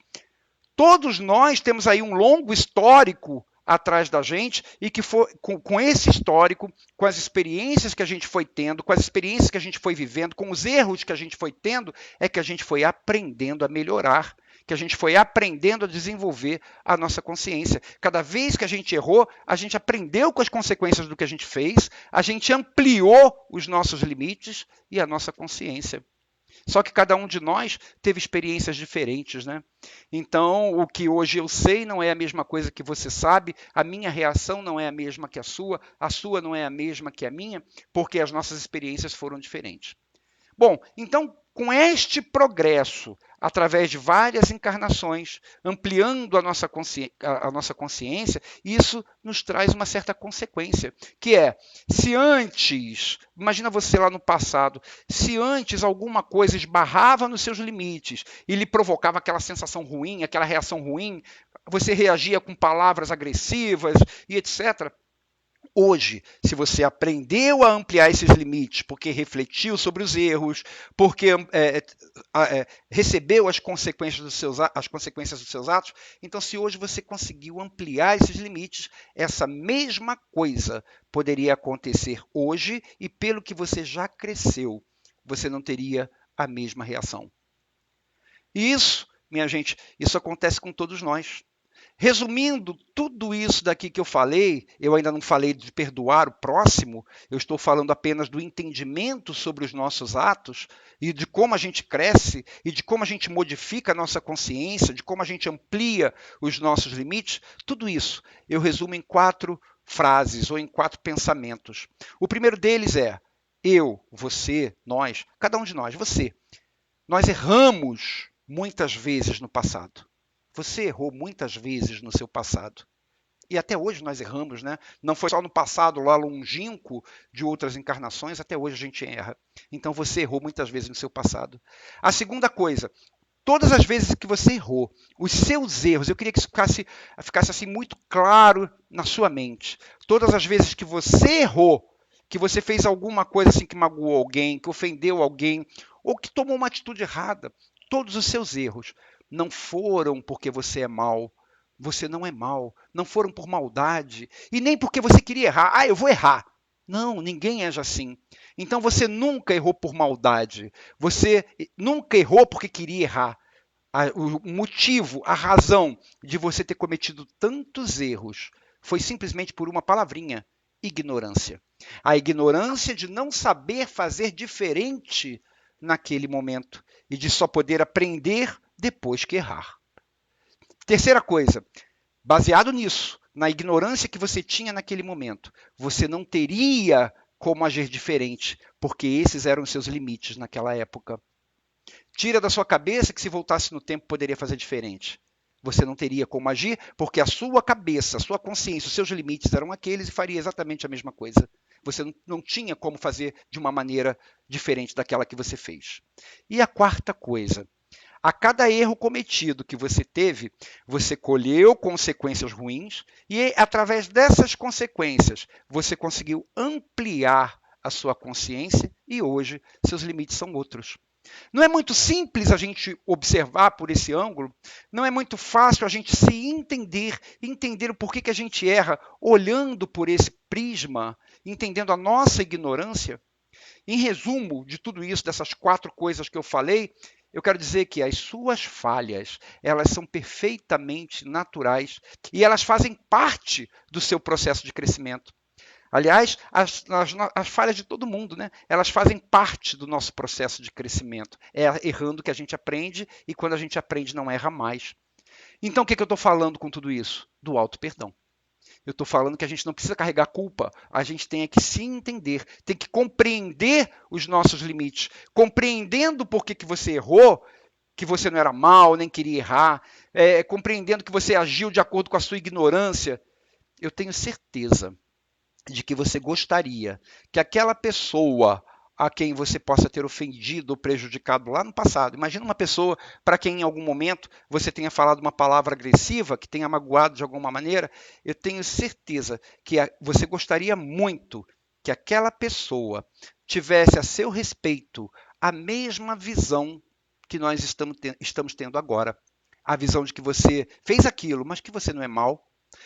Todos nós temos aí um longo histórico atrás da gente e que foi com esse histórico, com as experiências que a gente foi tendo, com as experiências que a gente foi vivendo, com os erros que a gente foi tendo, é que a gente foi aprendendo a melhorar, que a gente foi aprendendo a desenvolver a nossa consciência. Cada vez que a gente errou, a gente aprendeu com as consequências do que a gente fez, a gente ampliou os nossos limites e a nossa consciência. Só que cada um de nós teve experiências diferentes, né? Então, o que hoje eu sei não é a mesma coisa que você sabe, a minha reação não é a mesma que a sua não é a mesma que a minha, porque as nossas experiências foram diferentes. Bom, então, com este progresso, através de várias encarnações, ampliando a nossa consciência, isso nos traz uma certa consequência, que é, se antes, imagina você lá no passado, se antes alguma coisa esbarrava nos seus limites e lhe provocava aquela sensação ruim, aquela reação ruim, você reagia com palavras agressivas e etc., hoje, se você aprendeu a ampliar esses limites, porque refletiu sobre os erros, porque recebeu as consequências dos seus atos, então se hoje você conseguiu ampliar esses limites, essa mesma coisa poderia acontecer hoje e pelo que você já cresceu, você não teria a mesma reação. E isso, minha gente, isso acontece com todos nós. Resumindo tudo isso daqui que eu falei, eu ainda não falei de perdoar o próximo, eu estou falando apenas do entendimento sobre os nossos atos e de como a gente cresce e de como a gente modifica a nossa consciência, de como a gente amplia os nossos limites. Tudo isso eu resumo em 4 frases ou em 4 pensamentos. O primeiro deles é: eu, você, nós, cada um de nós, você. Nós erramos muitas vezes no passado. Você errou muitas vezes no seu passado. E até hoje nós erramos, né? Não foi só no passado lá longínquo de outras encarnações, até hoje a gente erra. Então você errou muitas vezes no seu passado. A segunda coisa, todas as vezes que você errou, os seus erros, eu queria que isso ficasse assim muito claro na sua mente. Todas as vezes que você errou, que você fez alguma coisa assim que magoou alguém, que ofendeu alguém, ou que tomou uma atitude errada, todos os seus erros não foram porque você é mau, você não é mau, não foram por maldade, e nem porque você queria errar. Ah, eu vou errar. Não, ninguém age assim. Então você nunca errou por maldade, você nunca errou porque queria errar. O motivo, a razão de você ter cometido tantos erros foi simplesmente por uma palavrinha: ignorância. A ignorância de não saber fazer diferente naquele momento e de só poder aprender depois que errar. Terceira coisa, baseado nisso, na ignorância que você tinha naquele momento, você não teria como agir diferente, porque esses eram os seus limites naquela época. Tira da sua cabeça que se voltasse no tempo poderia fazer diferente. Você não teria como agir, porque a sua cabeça, a sua consciência, os seus limites eram aqueles e faria exatamente a mesma coisa. Você não tinha como fazer de uma maneira diferente daquela que você fez. E a quarta coisa, a cada erro cometido que você teve, você colheu consequências ruins e, através dessas consequências, você conseguiu ampliar a sua consciência e hoje seus limites são outros. Não é muito simples a gente observar por esse ângulo, não é muito fácil a gente se entender o porquê que a gente erra olhando por esse prisma, entendendo a nossa ignorância. Em resumo de tudo isso, dessas 4 coisas que eu falei, eu quero dizer que as suas falhas, elas são perfeitamente naturais e elas fazem parte do seu processo de crescimento. Aliás, as falhas de todo mundo, né? Elas fazem parte do nosso processo de crescimento. É errando que a gente aprende e quando a gente aprende não erra mais. Então, o que eu estou falando com tudo isso? Do auto-perdão. Eu estou falando que a gente não precisa carregar culpa, a gente tem que se entender, tem que compreender os nossos limites. Compreendendo por que você errou, que você não era mal, nem queria errar, compreendendo que você agiu de acordo com a sua ignorância, eu tenho certeza de que você gostaria que aquela pessoa a quem você possa ter ofendido ou prejudicado lá no passado. Imagina uma pessoa para quem em algum momento você tenha falado uma palavra agressiva, que tenha magoado de alguma maneira. Eu tenho certeza que você gostaria muito que aquela pessoa tivesse a seu respeito a mesma visão que nós estamos tendo agora. A visão de que você fez aquilo, mas que você não é mal,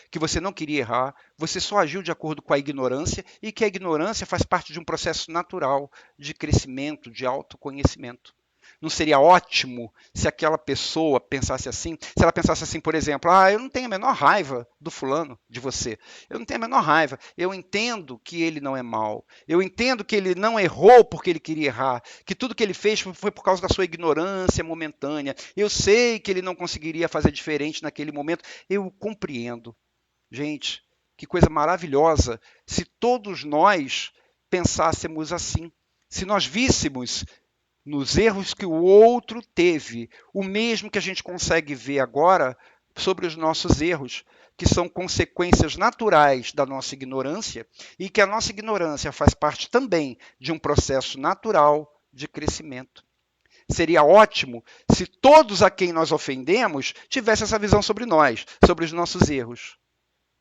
que você não queria errar, você só agiu de acordo com a ignorância e que a ignorância faz parte de um processo natural de crescimento, de autoconhecimento. Não seria ótimo se aquela pessoa pensasse assim? Se ela pensasse assim, por exemplo, eu não tenho a menor raiva do fulano, de você. Eu não tenho a menor raiva. Eu entendo que ele não é mau. Eu entendo que ele não errou porque ele queria errar. Que tudo que ele fez foi por causa da sua ignorância momentânea. Eu sei que ele não conseguiria fazer diferente naquele momento. Eu compreendo. Gente, que coisa maravilhosa se todos nós pensássemos assim. Se nós víssemos nos erros que o outro teve, o mesmo que a gente consegue ver agora sobre os nossos erros, que são consequências naturais da nossa ignorância e que a nossa ignorância faz parte também de um processo natural de crescimento. Seria ótimo se todos a quem nós ofendemos tivessem essa visão sobre nós, sobre os nossos erros.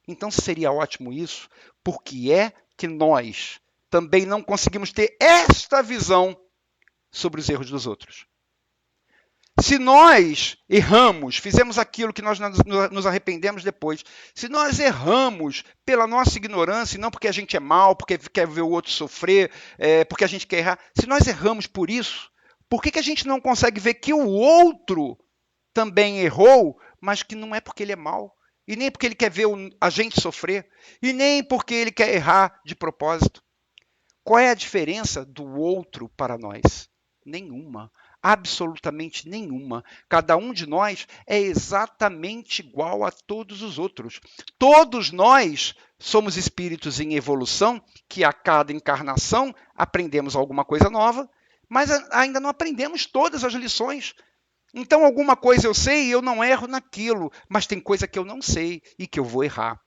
Então seria ótimo isso, porque é que nós também não conseguimos ter esta visão sobre os erros dos outros. Se nós erramos, fizemos aquilo que nós nos arrependemos depois, se nós erramos pela nossa ignorância, e não porque a gente é mal, porque quer ver o outro sofrer, porque a gente quer errar, se nós erramos por isso, por que a gente não consegue ver que o outro também errou, mas que não é porque ele é mal, e nem porque ele quer ver a gente sofrer, e nem porque ele quer errar de propósito? Qual é a diferença do outro para nós? Nenhuma, absolutamente nenhuma. Cada um de nós é exatamente igual a todos os outros. Todos nós somos espíritos em evolução, que a cada encarnação aprendemos alguma coisa nova, mas ainda não aprendemos todas as lições. Então, alguma coisa eu sei e eu não erro naquilo, mas tem coisa que eu não sei e que eu vou errar.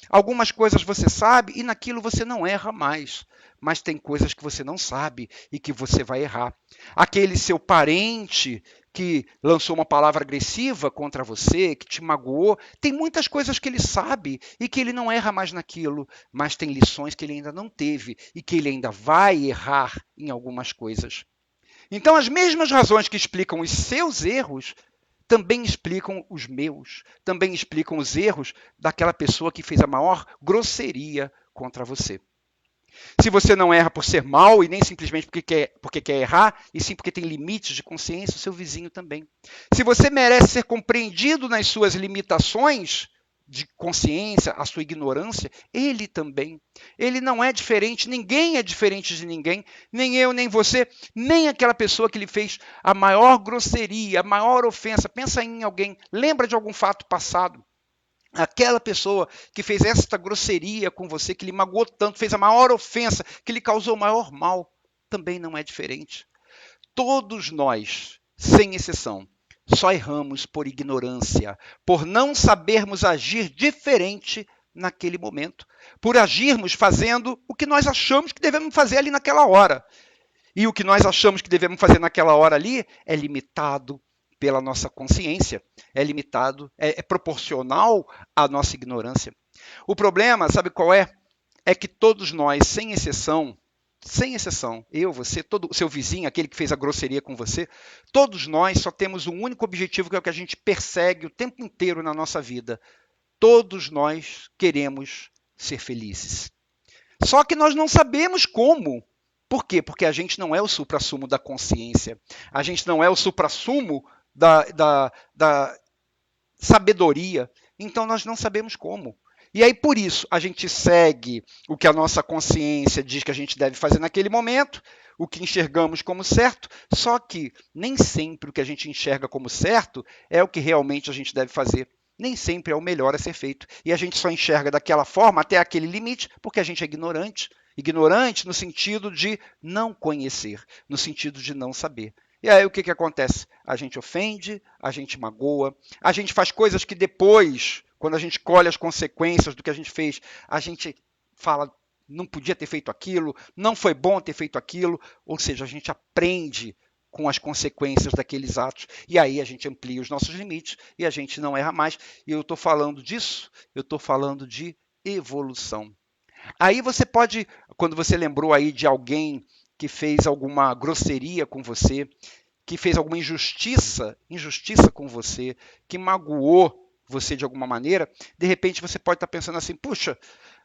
Algumas coisas você sabe e naquilo você não erra mais. Mas tem coisas que você não sabe e que você vai errar. Aquele seu parente que lançou uma palavra agressiva contra você, que te magoou, tem muitas coisas que ele sabe e que ele não erra mais naquilo, mas tem lições que ele ainda não teve e que ele ainda vai errar em algumas coisas. Então, as mesmas razões que explicam os seus erros também explicam os meus, também explicam os erros daquela pessoa que fez a maior grosseria contra você. Se você não erra por ser mal e nem simplesmente porque quer errar, e sim porque tem limites de consciência, o seu vizinho também. Se você merece ser compreendido nas suas limitações de consciência, a sua ignorância, ele também. Ele não é diferente, ninguém é diferente de ninguém, nem eu, nem você, nem aquela pessoa que lhe fez a maior grosseria, a maior ofensa. Pensa em alguém, lembra de algum fato passado. Aquela pessoa que fez esta grosseria com você, que lhe magoou tanto, fez a maior ofensa, que lhe causou o maior mal, também não é diferente. Todos nós, sem exceção, só erramos por ignorância, por não sabermos agir diferente naquele momento, por agirmos fazendo o que nós achamos que devemos fazer ali naquela hora. E o que nós achamos que devemos fazer naquela hora ali é limitado pela nossa consciência, é limitado, é proporcional à nossa ignorância. O problema, sabe qual é? É que todos nós, sem exceção, eu, você, todo o seu vizinho, aquele que fez a grosseria com você, todos nós só temos um único objetivo, que é o que a gente persegue o tempo inteiro na nossa vida. Todos nós queremos ser felizes. Só que nós não sabemos como. Por quê? Porque a gente não é o suprassumo da consciência. A gente não é o suprassumo da sabedoria. Então, nós não sabemos como. E aí, por isso, a gente segue o que a nossa consciência diz que a gente deve fazer naquele momento, o que enxergamos como certo, só que nem sempre o que a gente enxerga como certo é o que realmente a gente deve fazer. nem sempre é o melhor a ser feito. E a gente só enxerga daquela forma até aquele limite, porque a gente é ignorante. Ignorante no sentido de não conhecer, no sentido de não saber. E aí o que acontece? A gente ofende, a gente magoa, a gente faz coisas que depois, quando a gente colhe as consequências do que a gente fez, a gente fala, não podia ter feito aquilo, não foi bom ter feito aquilo, ou seja, a gente aprende com as consequências daqueles atos, e aí a gente amplia os nossos limites e a gente não erra mais. E eu estou falando disso, eu estou falando de evolução. Aí você pode, quando você lembrou aí de alguém que fez alguma grosseria com você, que fez alguma injustiça com você, que magoou você de alguma maneira, de repente você pode estar pensando assim, puxa,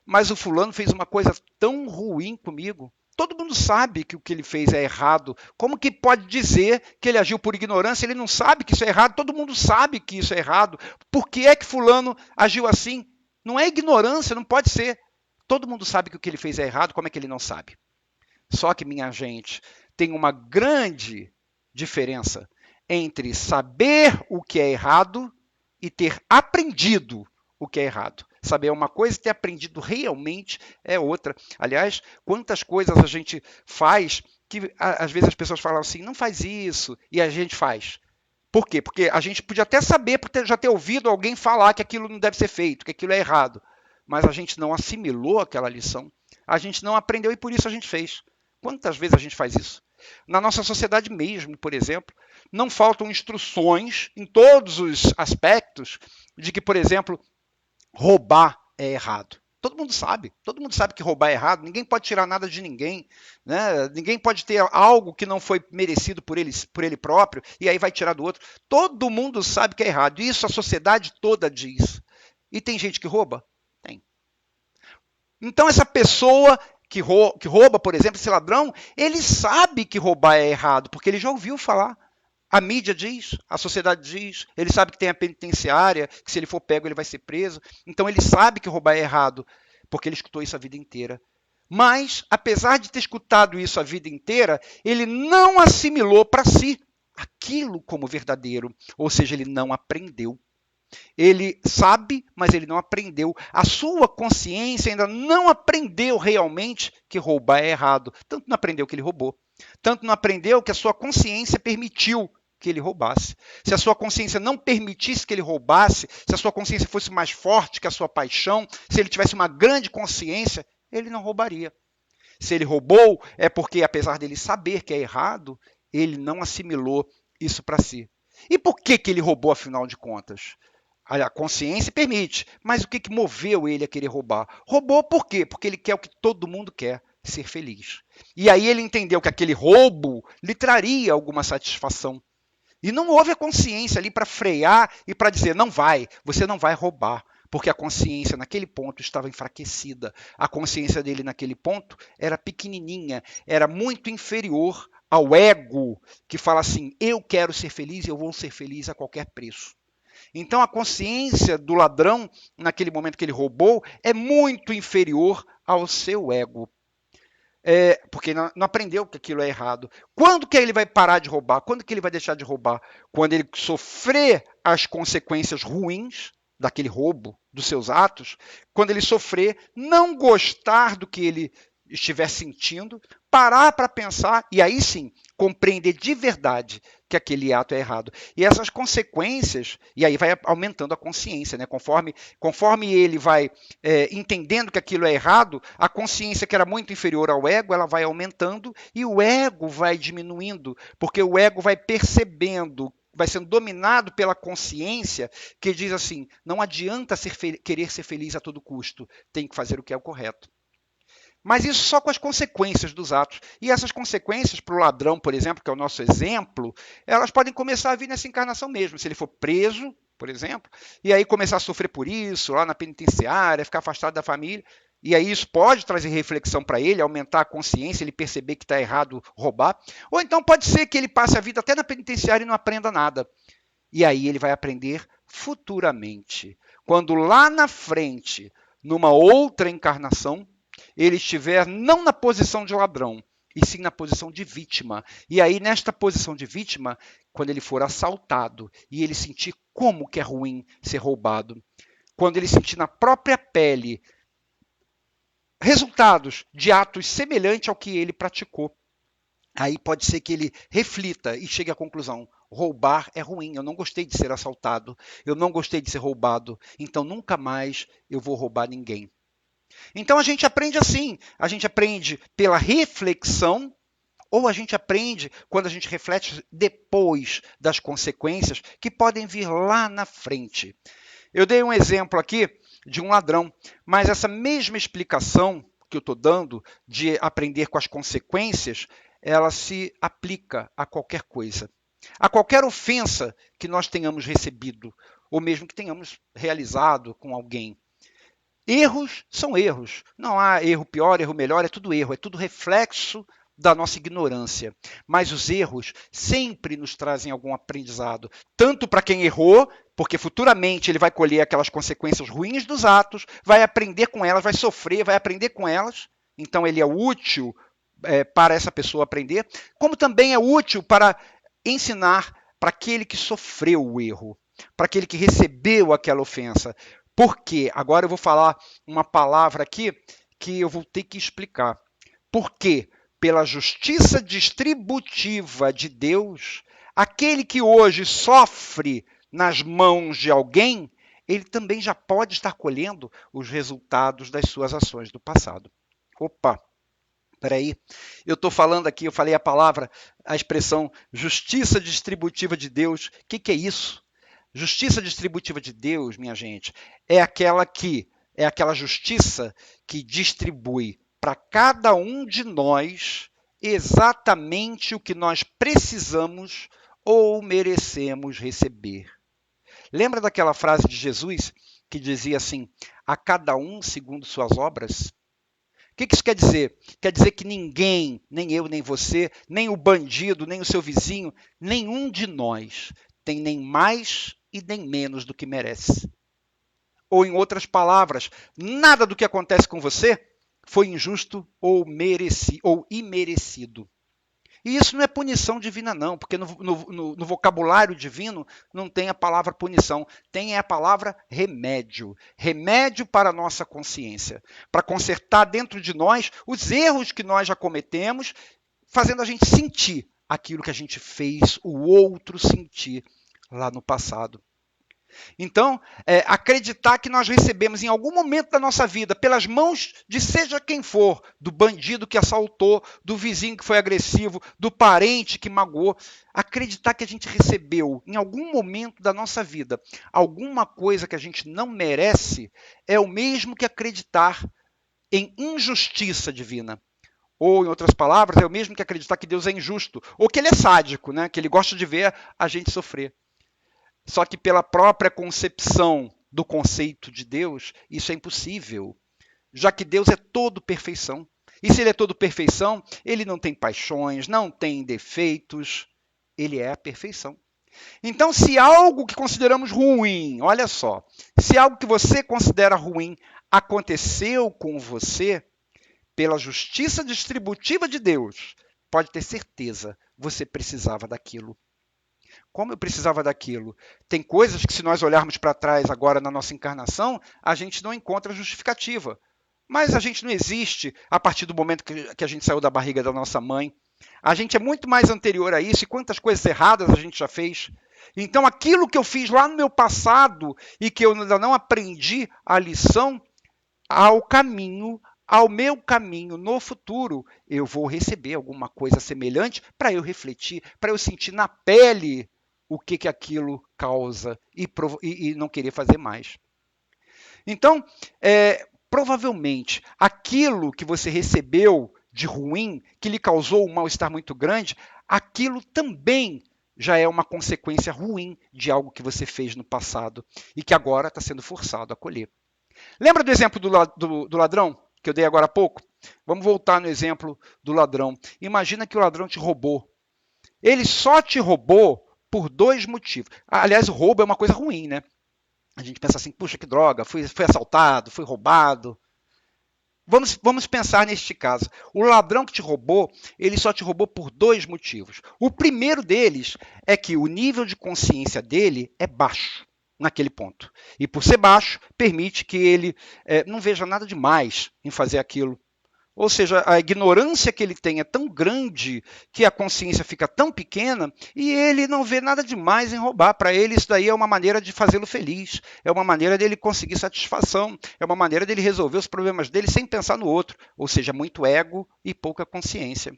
mas o fulano fez uma coisa tão ruim comigo. Todo mundo sabe que o que ele fez é errado. Como que pode dizer que ele agiu por ignorância? Ele não sabe que isso é errado. Todo mundo sabe que isso é errado. Por que é que fulano agiu assim? Não é ignorância, não pode ser. Todo mundo sabe que o que ele fez é errado. Como é que ele não sabe? Só que, minha gente, tem uma grande diferença entre saber o que é errado e ter aprendido o que é errado. Saber é uma coisa e ter aprendido realmente é outra. Aliás, quantas coisas a gente faz que às vezes as pessoas falam assim, não faz isso, e a gente faz. Por quê? Porque a gente podia até saber, por já ter ouvido alguém falar que aquilo não deve ser feito, que aquilo é errado. Mas a gente não assimilou aquela lição, a gente não aprendeu e por isso a gente fez. Quantas vezes a gente faz isso? Na nossa sociedade mesmo, por exemplo, não faltam instruções em todos os aspectos de que, por exemplo, roubar é errado. Todo mundo sabe que roubar é errado, ninguém pode tirar nada de ninguém, né? Ninguém pode ter algo que não foi merecido por ele próprio e aí vai tirar do outro. Todo mundo sabe que é errado, isso a sociedade toda diz. E tem gente que rouba? Tem. Então essa pessoa que rouba, por exemplo, esse ladrão, ele sabe que roubar é errado, porque ele já ouviu falar. A mídia diz, a sociedade diz, ele sabe que tem a penitenciária, que se ele for pego ele vai ser preso. Então ele sabe que roubar é errado, porque ele escutou isso a vida inteira. Mas, apesar de ter escutado isso a vida inteira, ele não assimilou para si aquilo como verdadeiro, ou seja, ele não aprendeu. Ele sabe, mas ele não aprendeu. A sua consciência ainda não aprendeu realmente que roubar é errado. Tanto não aprendeu que ele roubou, tanto não aprendeu que a sua consciência permitiu que ele roubasse. Se a sua consciência não permitisse que ele roubasse, se a sua consciência fosse mais forte que a sua paixão, se ele tivesse uma grande consciência, ele não roubaria. Se ele roubou, é porque, apesar dele saber que é errado, ele não assimilou isso para si. E por que ele roubou, afinal de contas? A consciência permite, mas o que moveu ele a querer roubar? Roubou por quê? Porque ele quer o que todo mundo quer, ser feliz. E aí ele entendeu que aquele roubo lhe traria alguma satisfação. E não houve a consciência ali para frear e para dizer, não vai, você não vai roubar. Porque a consciência naquele ponto estava enfraquecida. A consciência dele naquele ponto era pequenininha, era muito inferior ao ego que fala assim, eu quero ser feliz e eu vou ser feliz a qualquer preço. Então a consciência do ladrão, naquele momento que ele roubou, é muito inferior ao seu ego. Porque não aprendeu que aquilo é errado. Quando que ele vai parar de roubar? Quando que ele vai deixar de roubar? Quando ele sofrer as consequências ruins daquele roubo, dos seus atos, quando ele sofrer, não gostar do que ele estiver sentindo, parar para pensar e aí sim compreender de verdade que aquele ato é errado. E essas consequências, e aí vai aumentando a consciência, né? Conforme ele vai entendendo que aquilo é errado, a consciência que era muito inferior ao ego, ela vai aumentando e o ego vai diminuindo, porque o ego vai percebendo, vai sendo dominado pela consciência que diz assim, não adianta querer ser feliz a todo custo, tem que fazer o que é o correto. Mas isso só com as consequências dos atos. E essas consequências para o ladrão, por exemplo, que é o nosso exemplo, elas podem começar a vir nessa encarnação mesmo. Se ele for preso, por exemplo, e aí começar a sofrer por isso, lá na penitenciária, ficar afastado da família, e aí isso pode trazer reflexão para ele, aumentar a consciência, ele perceber que está errado roubar. Ou então pode ser que ele passe a vida até na penitenciária e não aprenda nada. E aí ele vai aprender futuramente. Quando lá na frente, numa outra encarnação, ele estiver não na posição de ladrão, e sim na posição de vítima. E aí, nesta posição de vítima, quando ele for assaltado e ele sentir como que é ruim ser roubado, quando ele sentir na própria pele resultados de atos semelhantes ao que ele praticou, aí pode ser que ele reflita e chegue à conclusão: roubar é ruim, eu não gostei de ser assaltado, eu não gostei de ser roubado, então nunca mais eu vou roubar ninguém. Então a gente aprende assim, a gente aprende pela reflexão, ou a gente aprende quando a gente reflete depois das consequências que podem vir lá na frente. Eu dei um exemplo aqui de um ladrão, mas essa mesma explicação que eu estou dando de aprender com as consequências, ela se aplica a qualquer coisa. A qualquer ofensa que nós tenhamos recebido, ou mesmo que tenhamos realizado com alguém. Erros são erros. Não há erro pior, erro melhor, é tudo reflexo da nossa ignorância. Mas os erros sempre nos trazem algum aprendizado, tanto para quem errou, porque futuramente ele vai colher aquelas consequências ruins dos atos, vai aprender com elas, vai sofrer, vai aprender com elas. Então ele é útil para essa pessoa aprender, como também é útil para ensinar para aquele que sofreu o erro, para aquele que recebeu aquela ofensa. Por quê? Agora eu vou falar uma palavra aqui que eu vou ter que explicar. Por quê? Pela justiça distributiva de Deus, aquele que hoje sofre nas mãos de alguém, ele também já pode estar colhendo os resultados das suas ações do passado. Opa! Peraí, eu estou falando aqui, eu falei a expressão justiça distributiva de Deus. O que é isso? Justiça distributiva de Deus, minha gente, é aquela justiça que distribui para cada um de nós exatamente o que nós precisamos ou merecemos receber. Lembra daquela frase de Jesus que dizia assim: a cada um segundo suas obras? O que isso quer dizer? Quer dizer que ninguém, nem eu, nem você, nem o bandido, nem o seu vizinho, nenhum de nós tem nem mais e nem menos do que merece. Ou, em outras palavras, nada do que acontece com você foi injusto ou imerecido. E isso não é punição divina, não, porque no vocabulário divino não tem a palavra punição, tem a palavra remédio. Remédio para a nossa consciência, para consertar dentro de nós os erros que nós já cometemos, fazendo a gente sentir aquilo que a gente fez o outro sentir lá no passado. Então, acreditar que nós recebemos em algum momento da nossa vida, pelas mãos de seja quem for, do bandido que assaltou, do vizinho que foi agressivo, do parente que magoou, acreditar que a gente recebeu em algum momento da nossa vida alguma coisa que a gente não merece, é o mesmo que acreditar em injustiça divina. Ou, em outras palavras, é o mesmo que acreditar que Deus é injusto, ou que ele é sádico, né? Que ele gosta de ver a gente sofrer. Só que pela própria concepção do conceito de Deus, isso é impossível, já que Deus é todo perfeição. E se ele é todo perfeição, ele não tem paixões, não tem defeitos, ele é a perfeição. Então, se algo que consideramos ruim, olha só, se algo que você considera ruim aconteceu com você, pela justiça distributiva de Deus, pode ter certeza, você precisava daquilo. Como eu precisava daquilo? Tem coisas que, se nós olharmos para trás agora na nossa encarnação, a gente não encontra justificativa. Mas a gente não existe a partir do momento que a gente saiu da barriga da nossa mãe. A gente é muito mais anterior a isso, e quantas coisas erradas a gente já fez. Então, aquilo que eu fiz lá no meu passado e que eu ainda não aprendi a lição, ao meu caminho no futuro, eu vou receber alguma coisa semelhante para eu refletir, para eu sentir na pele o que aquilo causa e não querer fazer mais. Então, provavelmente, aquilo que você recebeu de ruim, que lhe causou um mal-estar muito grande, aquilo também já é uma consequência ruim de algo que você fez no passado e que agora está sendo forçado a colher. Lembra do exemplo do ladrão que eu dei agora há pouco? Vamos voltar no exemplo do ladrão. Imagina que o ladrão te roubou. Ele só te roubou por dois motivos. Aliás, o roubo é uma coisa ruim, né? A gente pensa assim, puxa, que droga, fui assaltado, fui roubado. Vamos pensar neste caso. O ladrão que te roubou, ele só te roubou por 2 motivos. O primeiro deles é que o nível de consciência dele é baixo naquele ponto. E por ser baixo, permite que ele não veja nada demais em fazer aquilo. Ou seja, a ignorância que ele tem é tão grande que a consciência fica tão pequena e ele não vê nada demais em roubar. Para ele, isso daí é uma maneira de fazê-lo feliz, é uma maneira dele conseguir satisfação, é uma maneira dele resolver os problemas dele sem pensar no outro. Ou seja, muito ego e pouca consciência.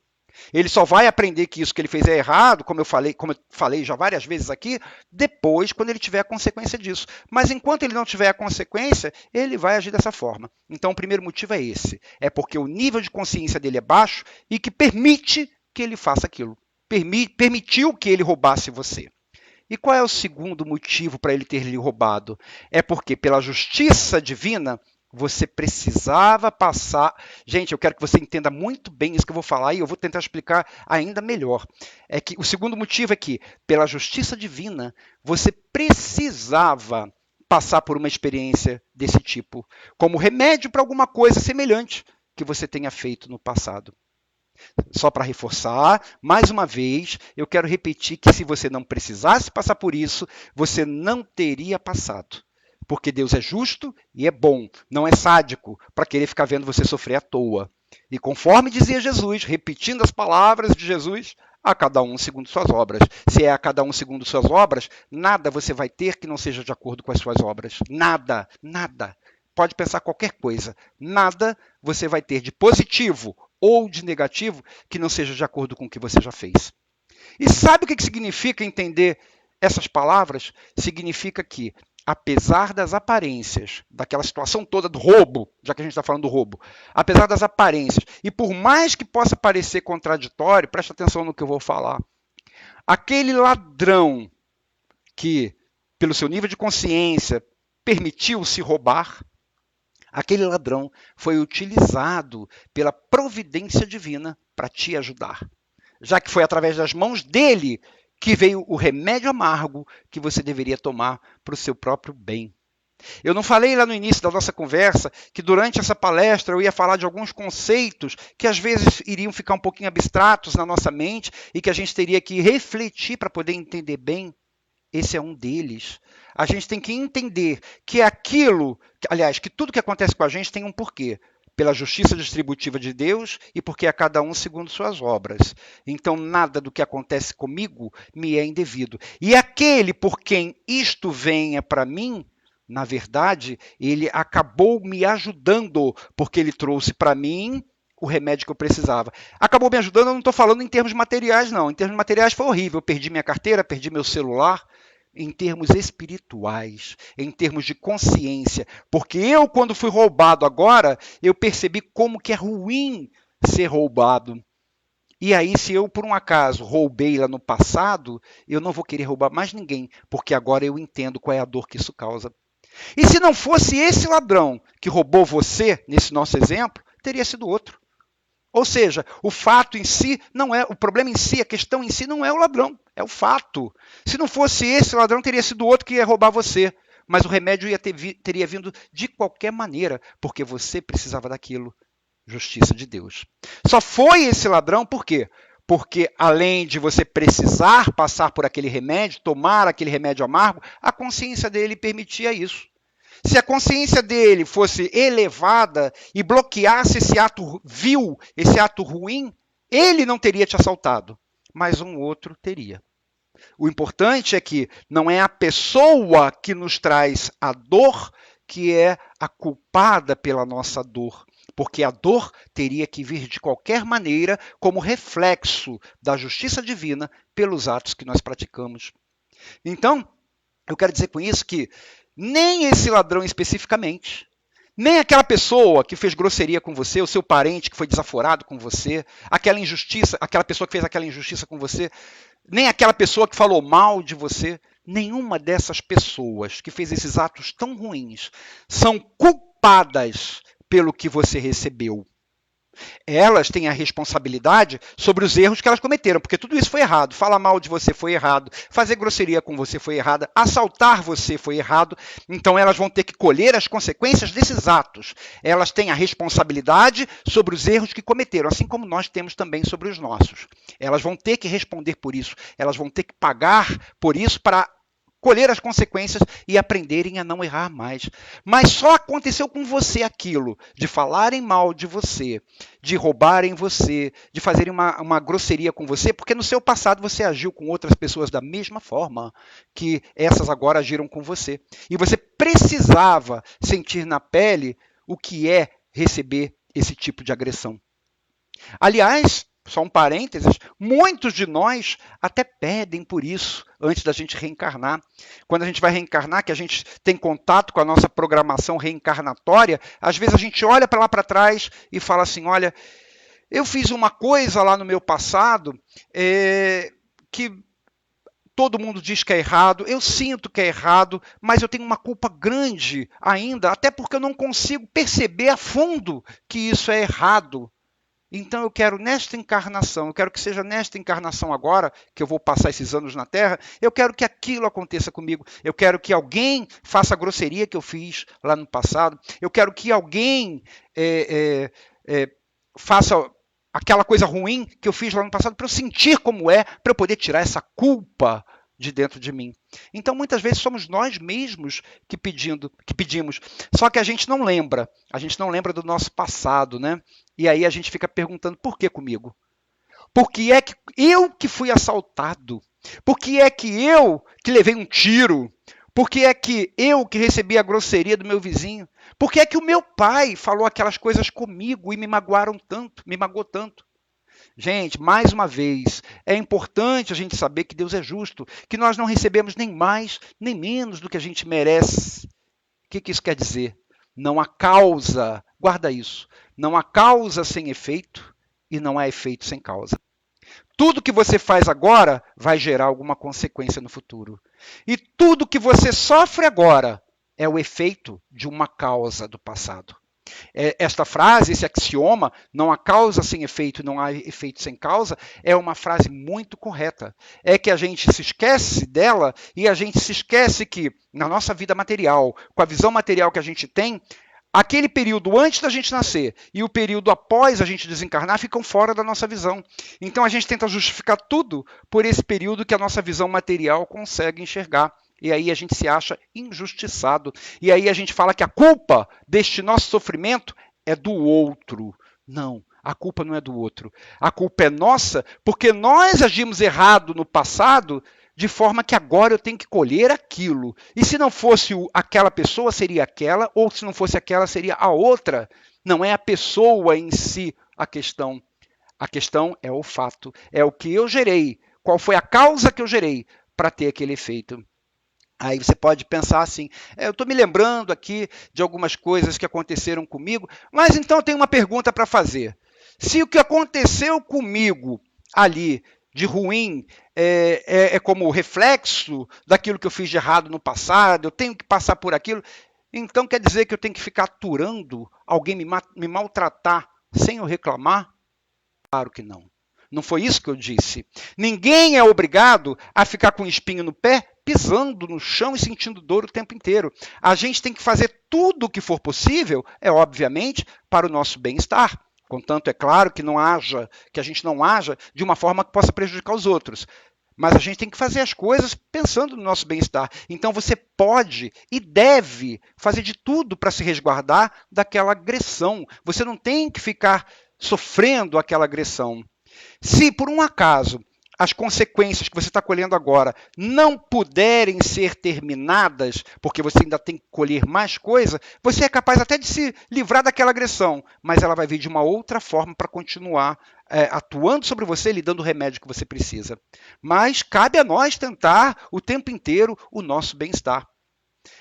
Ele só vai aprender que isso que ele fez é errado, como eu falei já várias vezes aqui, depois, quando ele tiver a consequência disso. Mas enquanto ele não tiver a consequência, ele vai agir dessa forma. Então, o primeiro motivo é esse. É porque o nível de consciência dele é baixo e que permite que ele faça aquilo. Permitiu que ele roubasse você. E qual é o segundo motivo para ele ter lhe roubado? É porque, pela justiça divina, você precisava passar... Gente, eu quero que você entenda muito bem isso que eu vou falar e eu vou tentar explicar ainda melhor. É que o segundo motivo é que, pela justiça divina, você precisava passar por uma experiência desse tipo, como remédio para alguma coisa semelhante que você tenha feito no passado. Só para reforçar, mais uma vez, eu quero repetir que se você não precisasse passar por isso, você não teria passado. Porque Deus é justo e é bom, não é sádico, para querer ficar vendo você sofrer à toa. E conforme dizia Jesus, repetindo as palavras de Jesus, a cada um segundo suas obras. Se é a cada um segundo suas obras, nada você vai ter que não seja de acordo com as suas obras. Nada, nada. Pode pensar qualquer coisa. Nada você vai ter de positivo ou de negativo que não seja de acordo com o que você já fez. E sabe o que significa entender essas palavras? Significa que, apesar das aparências, daquela situação toda do roubo, já que a gente está falando do roubo, apesar das aparências, e por mais que possa parecer contraditório, presta atenção no que eu vou falar, aquele ladrão que, pelo seu nível de consciência, permitiu-se roubar, aquele ladrão foi utilizado pela providência divina para te ajudar, já que foi através das mãos dele que veio o remédio amargo que você deveria tomar para o seu próprio bem. Eu não falei lá no início da nossa conversa que durante essa palestra eu ia falar de alguns conceitos que às vezes iriam ficar um pouquinho abstratos na nossa mente e que a gente teria que refletir para poder entender bem? Esse é um deles. A gente tem que entender que aquilo, aliás, que tudo que acontece com a gente tem um porquê. Pela justiça distributiva de Deus e porque a cada um segundo suas obras. Então, nada do que acontece comigo me é indevido. E aquele por quem isto venha para mim, na verdade, ele acabou me ajudando, porque ele trouxe para mim o remédio que eu precisava. Acabou me ajudando, eu não estou falando em termos materiais, não. Em termos materiais foi horrível. Eu perdi minha carteira, perdi meu celular. Em termos espirituais, em termos de consciência. Porque eu, quando fui roubado agora, eu percebi como que é ruim ser roubado. E aí, se eu, por um acaso, roubei lá no passado, eu não vou querer roubar mais ninguém, porque agora eu entendo qual é a dor que isso causa. E se não fosse esse ladrão que roubou você, nesse nosso exemplo, teria sido outro. Ou seja, o fato em si não é, o problema em si, a questão em si não é o ladrão, é o fato. Se não fosse esse ladrão, teria sido outro que ia roubar você. Mas o remédio teria vindo de qualquer maneira, porque você precisava daquilo. Justiça de Deus. Só foi esse ladrão, por quê? Porque além de você precisar passar por aquele remédio, tomar aquele remédio amargo, a consciência dele permitia isso. Se a consciência dele fosse elevada e bloqueasse esse ato vil, esse ato ruim, ele não teria te assaltado, mas um outro teria. O importante é que não é a pessoa que nos traz a dor que é a culpada pela nossa dor, porque a dor teria que vir de qualquer maneira como reflexo da justiça divina pelos atos que nós praticamos. Então, eu quero dizer com isso que nem esse ladrão especificamente, nem aquela pessoa que fez grosseria com você, o seu parente que foi desaforado com você, aquela pessoa que fez aquela injustiça com você, nem aquela pessoa que falou mal de você, nenhuma dessas pessoas que fez esses atos tão ruins são culpadas pelo que você recebeu. Elas têm a responsabilidade sobre os erros que elas cometeram, porque tudo isso foi errado. Falar mal de você foi errado, fazer grosseria com você foi errado, assaltar você foi errado. Então elas vão ter que colher as consequências desses atos. Elas têm a responsabilidade sobre os erros que cometeram, assim como nós temos também sobre os nossos. Elas vão ter que responder por isso, elas vão ter que pagar por isso para colher as consequências e aprenderem a não errar mais. Mas só aconteceu com você aquilo, de falarem mal de você, de roubarem você, de fazerem uma grosseria com você, porque no seu passado você agiu com outras pessoas da mesma forma que essas agora agiram com você. E você precisava sentir na pele o que é receber esse tipo de agressão. Aliás, só um parênteses, muitos de nós até pedem por isso antes da gente reencarnar. Quando a gente vai reencarnar, que a gente tem contato com a nossa programação reencarnatória, às vezes a gente olha para lá para trás e fala assim, olha, eu fiz uma coisa lá no meu passado que todo mundo diz que é errado, eu sinto que é errado, mas eu tenho uma culpa grande ainda, até porque eu não consigo perceber a fundo que isso é errado. Então eu quero nesta encarnação, eu quero que seja nesta encarnação agora, que eu vou passar esses anos na Terra, eu quero que aquilo aconteça comigo, eu quero que alguém faça a grosseria que eu fiz lá no passado, eu quero que alguém faça aquela coisa ruim que eu fiz lá no passado, para eu sentir como é, para eu poder tirar essa culpa de dentro de mim. Então, muitas vezes, somos nós mesmos que pedimos, só que a gente não lembra do nosso passado, né? E aí a gente fica perguntando, por que comigo? Por que é que eu que fui assaltado? Por que é que eu que levei um tiro? Por que é que eu que recebi a grosseria do meu vizinho? Por que é que o meu pai falou aquelas coisas comigo e me magoou tanto? Gente, mais uma vez, é importante a gente saber que Deus é justo, que nós não recebemos nem mais, nem menos do que a gente merece. O que isso quer dizer? Não há causa, guarda isso, não há causa sem efeito e não há efeito sem causa. Tudo que você faz agora vai gerar alguma consequência no futuro. E tudo que você sofre agora é o efeito de uma causa do passado. Esta frase, esse axioma, não há causa sem efeito, não há efeito sem causa, é uma frase muito correta. É que a gente se esquece dela e a gente se esquece que, na nossa vida material, com a visão material que a gente tem, aquele período antes da gente nascer e o período após a gente desencarnar ficam fora da nossa visão. Então a gente tenta justificar tudo por esse período que a nossa visão material consegue enxergar. E aí a gente se acha injustiçado. E aí a gente fala que a culpa deste nosso sofrimento é do outro. Não, a culpa não é do outro. A culpa é nossa porque nós agimos errado no passado, de forma que agora eu tenho que colher aquilo. E se não fosse aquela pessoa, seria aquela, ou se não fosse aquela, seria a outra. Não é a pessoa em si a questão. A questão é o fato, é o que eu gerei, qual foi a causa que eu gerei para ter aquele efeito. Aí você pode pensar assim, eu estou me lembrando aqui de algumas coisas que aconteceram comigo, mas então eu tenho uma pergunta para fazer. Se o que aconteceu comigo ali de ruim é como reflexo daquilo que eu fiz de errado no passado, eu tenho que passar por aquilo, então quer dizer que eu tenho que ficar aturando alguém me maltratar sem eu reclamar? Claro que não. Não foi isso que eu disse. Ninguém é obrigado a ficar com um espinho no pé, pisando no chão e sentindo dor o tempo inteiro. A gente tem que fazer tudo o que for possível, obviamente, para o nosso bem-estar. Contanto, é claro, que a gente não haja de uma forma que possa prejudicar os outros. Mas a gente tem que fazer as coisas pensando no nosso bem-estar. Então você pode e deve fazer de tudo para se resguardar daquela agressão. Você não tem que ficar sofrendo aquela agressão. Se, por um acaso, as consequências que você está colhendo agora não puderem ser terminadas, porque você ainda tem que colher mais coisa, você é capaz até de se livrar daquela agressão, mas ela vai vir de uma outra forma para continuar atuando sobre você, lhe dando o remédio que você precisa. Mas cabe a nós tentar o tempo inteiro o nosso bem-estar.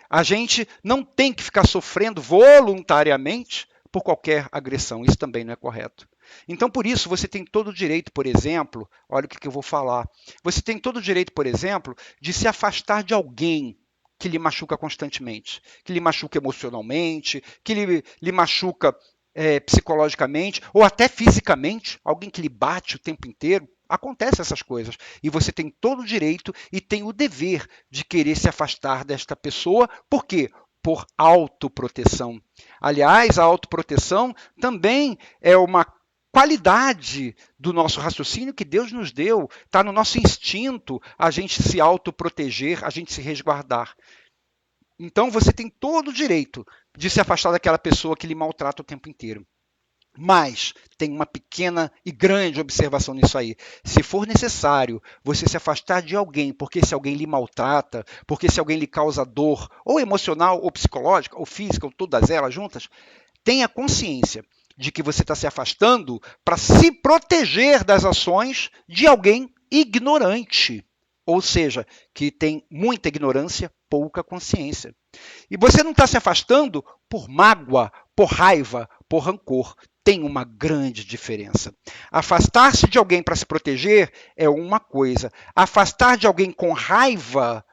A gente não tem que ficar sofrendo voluntariamente por qualquer agressão. Isso também não é correto. Então, por isso, você tem todo o direito, por exemplo, olha o que eu vou falar, você tem todo o direito, por exemplo, de se afastar de alguém que lhe machuca constantemente, que lhe machuca emocionalmente, que lhe machuca psicologicamente ou até fisicamente, alguém que lhe bate o tempo inteiro. Acontece essas coisas. E você tem todo o direito e tem o dever de querer se afastar desta pessoa. Por quê? Por autoproteção. Aliás, a autoproteção também é uma qualidade do nosso raciocínio que Deus nos deu. Está no nosso instinto a gente se autoproteger, a gente se resguardar. Então você tem todo o direito de se afastar daquela pessoa que lhe maltrata o tempo inteiro. Mas tem uma pequena e grande observação nisso aí. Se for necessário você se afastar de alguém, porque esse alguém lhe maltrata, porque esse alguém lhe causa dor, ou emocional, ou psicológica, ou física, ou todas elas juntas, tenha consciência de que você está se afastando para se proteger das ações de alguém ignorante. Ou seja, que tem muita ignorância, pouca consciência. E você não está se afastando por mágoa, por raiva, por rancor. Tem uma grande diferença. Afastar-se de alguém para se proteger é uma coisa. Afastar de alguém com raiva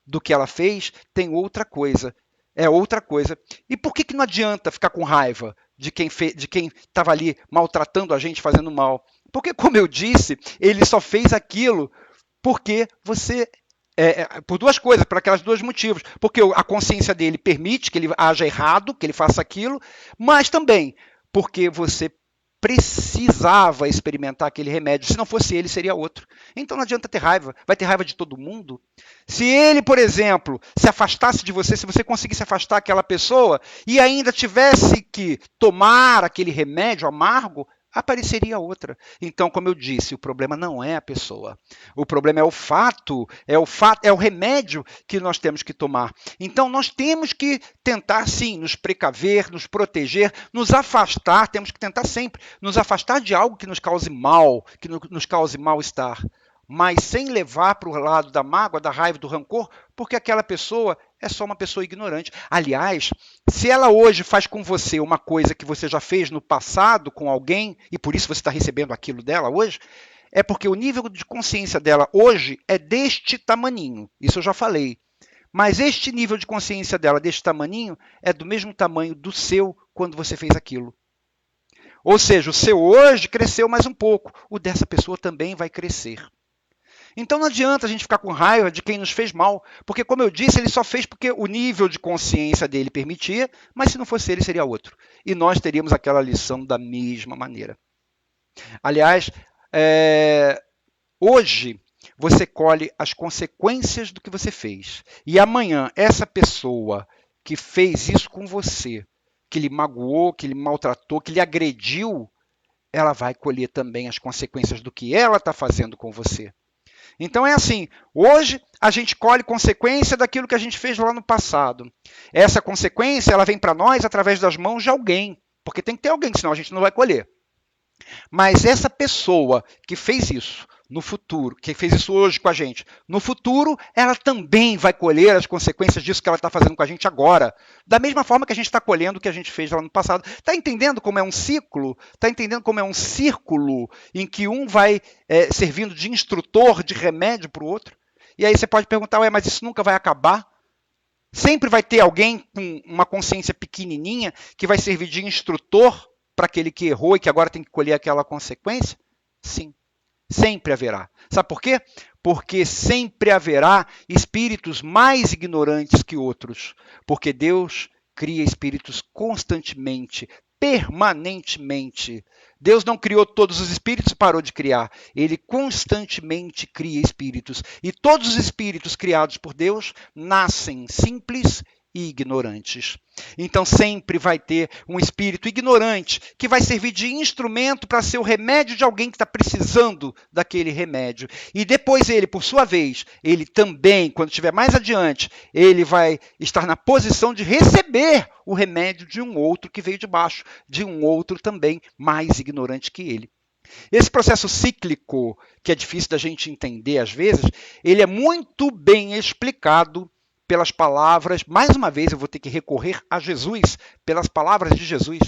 do que ela fez tem outra coisa. É outra coisa. E por que não adianta ficar com raiva de quem estava ali maltratando a gente, fazendo mal? Porque, como eu disse, ele só fez aquilo porque você... por duas coisas, por aquelas dois motivos. Porque a consciência dele permite que ele haja errado, que ele faça aquilo, mas também porque você precisava experimentar aquele remédio. Se não fosse ele, seria outro. Então não adianta ter raiva. Vai ter raiva de todo mundo? Se ele, por exemplo, se afastasse de você, se você conseguisse afastar aquela pessoa e ainda tivesse que tomar aquele remédio amargo, apareceria outra. Então, como eu disse, o problema não é a pessoa. O problema é o fato, é o remédio que nós temos que tomar. Então, nós temos que tentar, sim, nos precaver, nos proteger, nos afastar, temos que tentar sempre nos afastar de algo que nos cause mal, que nos cause mal-estar, mas sem levar para o lado da mágoa, da raiva, do rancor, porque aquela pessoa é só uma pessoa ignorante. Aliás, se ela hoje faz com você uma coisa que você já fez no passado com alguém, e por isso você está recebendo aquilo dela hoje, é porque o nível de consciência dela hoje é deste tamaninho. Isso eu já falei. Mas este nível de consciência dela, deste tamaninho, é do mesmo tamanho do seu quando você fez aquilo. Ou seja, o seu hoje cresceu mais um pouco. O dessa pessoa também vai crescer. Então não adianta a gente ficar com raiva de quem nos fez mal, porque, como eu disse, ele só fez porque o nível de consciência dele permitia, mas se não fosse ele, seria outro. E nós teríamos aquela lição da mesma maneira. Aliás, hoje você colhe as consequências do que você fez. E amanhã, essa pessoa que fez isso com você, que lhe magoou, que lhe maltratou, que lhe agrediu, ela vai colher também as consequências do que ela está fazendo com você. Então é assim, hoje a gente colhe consequência daquilo que a gente fez lá no passado. Essa consequência ela vem para nós através das mãos de alguém, porque tem que ter alguém, senão a gente não vai colher. Mas essa pessoa que fez isso no futuro, que fez isso hoje com a gente, no futuro ela também vai colher as consequências disso que ela está fazendo com a gente agora. Da mesma forma que a gente está colhendo o que a gente fez lá no passado. Está entendendo como é um ciclo? Está entendendo como é um círculo em que um vai servindo de instrutor, de remédio para o outro? E aí você pode perguntar, mas isso nunca vai acabar? Sempre vai ter alguém com uma consciência pequenininha que vai servir de instrutor para aquele que errou e que agora tem que colher aquela consequência? Sim, sempre haverá. Sabe por quê? Porque sempre haverá espíritos mais ignorantes que outros. Porque Deus cria espíritos constantemente, permanentemente. Deus não criou todos os espíritos e parou de criar. Ele constantemente cria espíritos. E todos os espíritos criados por Deus nascem simples e ignorantes. Então sempre vai ter um espírito ignorante que vai servir de instrumento para ser o remédio de alguém que está precisando daquele remédio. E depois ele, por sua vez, ele também, quando estiver mais adiante, ele vai estar na posição de receber o remédio de um outro que veio de baixo, de um outro também mais ignorante que ele. Esse processo cíclico, que é difícil da gente entender às vezes, ele é muito bem explicado pelas palavras, mais uma vez eu vou ter que recorrer a Jesus, pelas palavras de Jesus.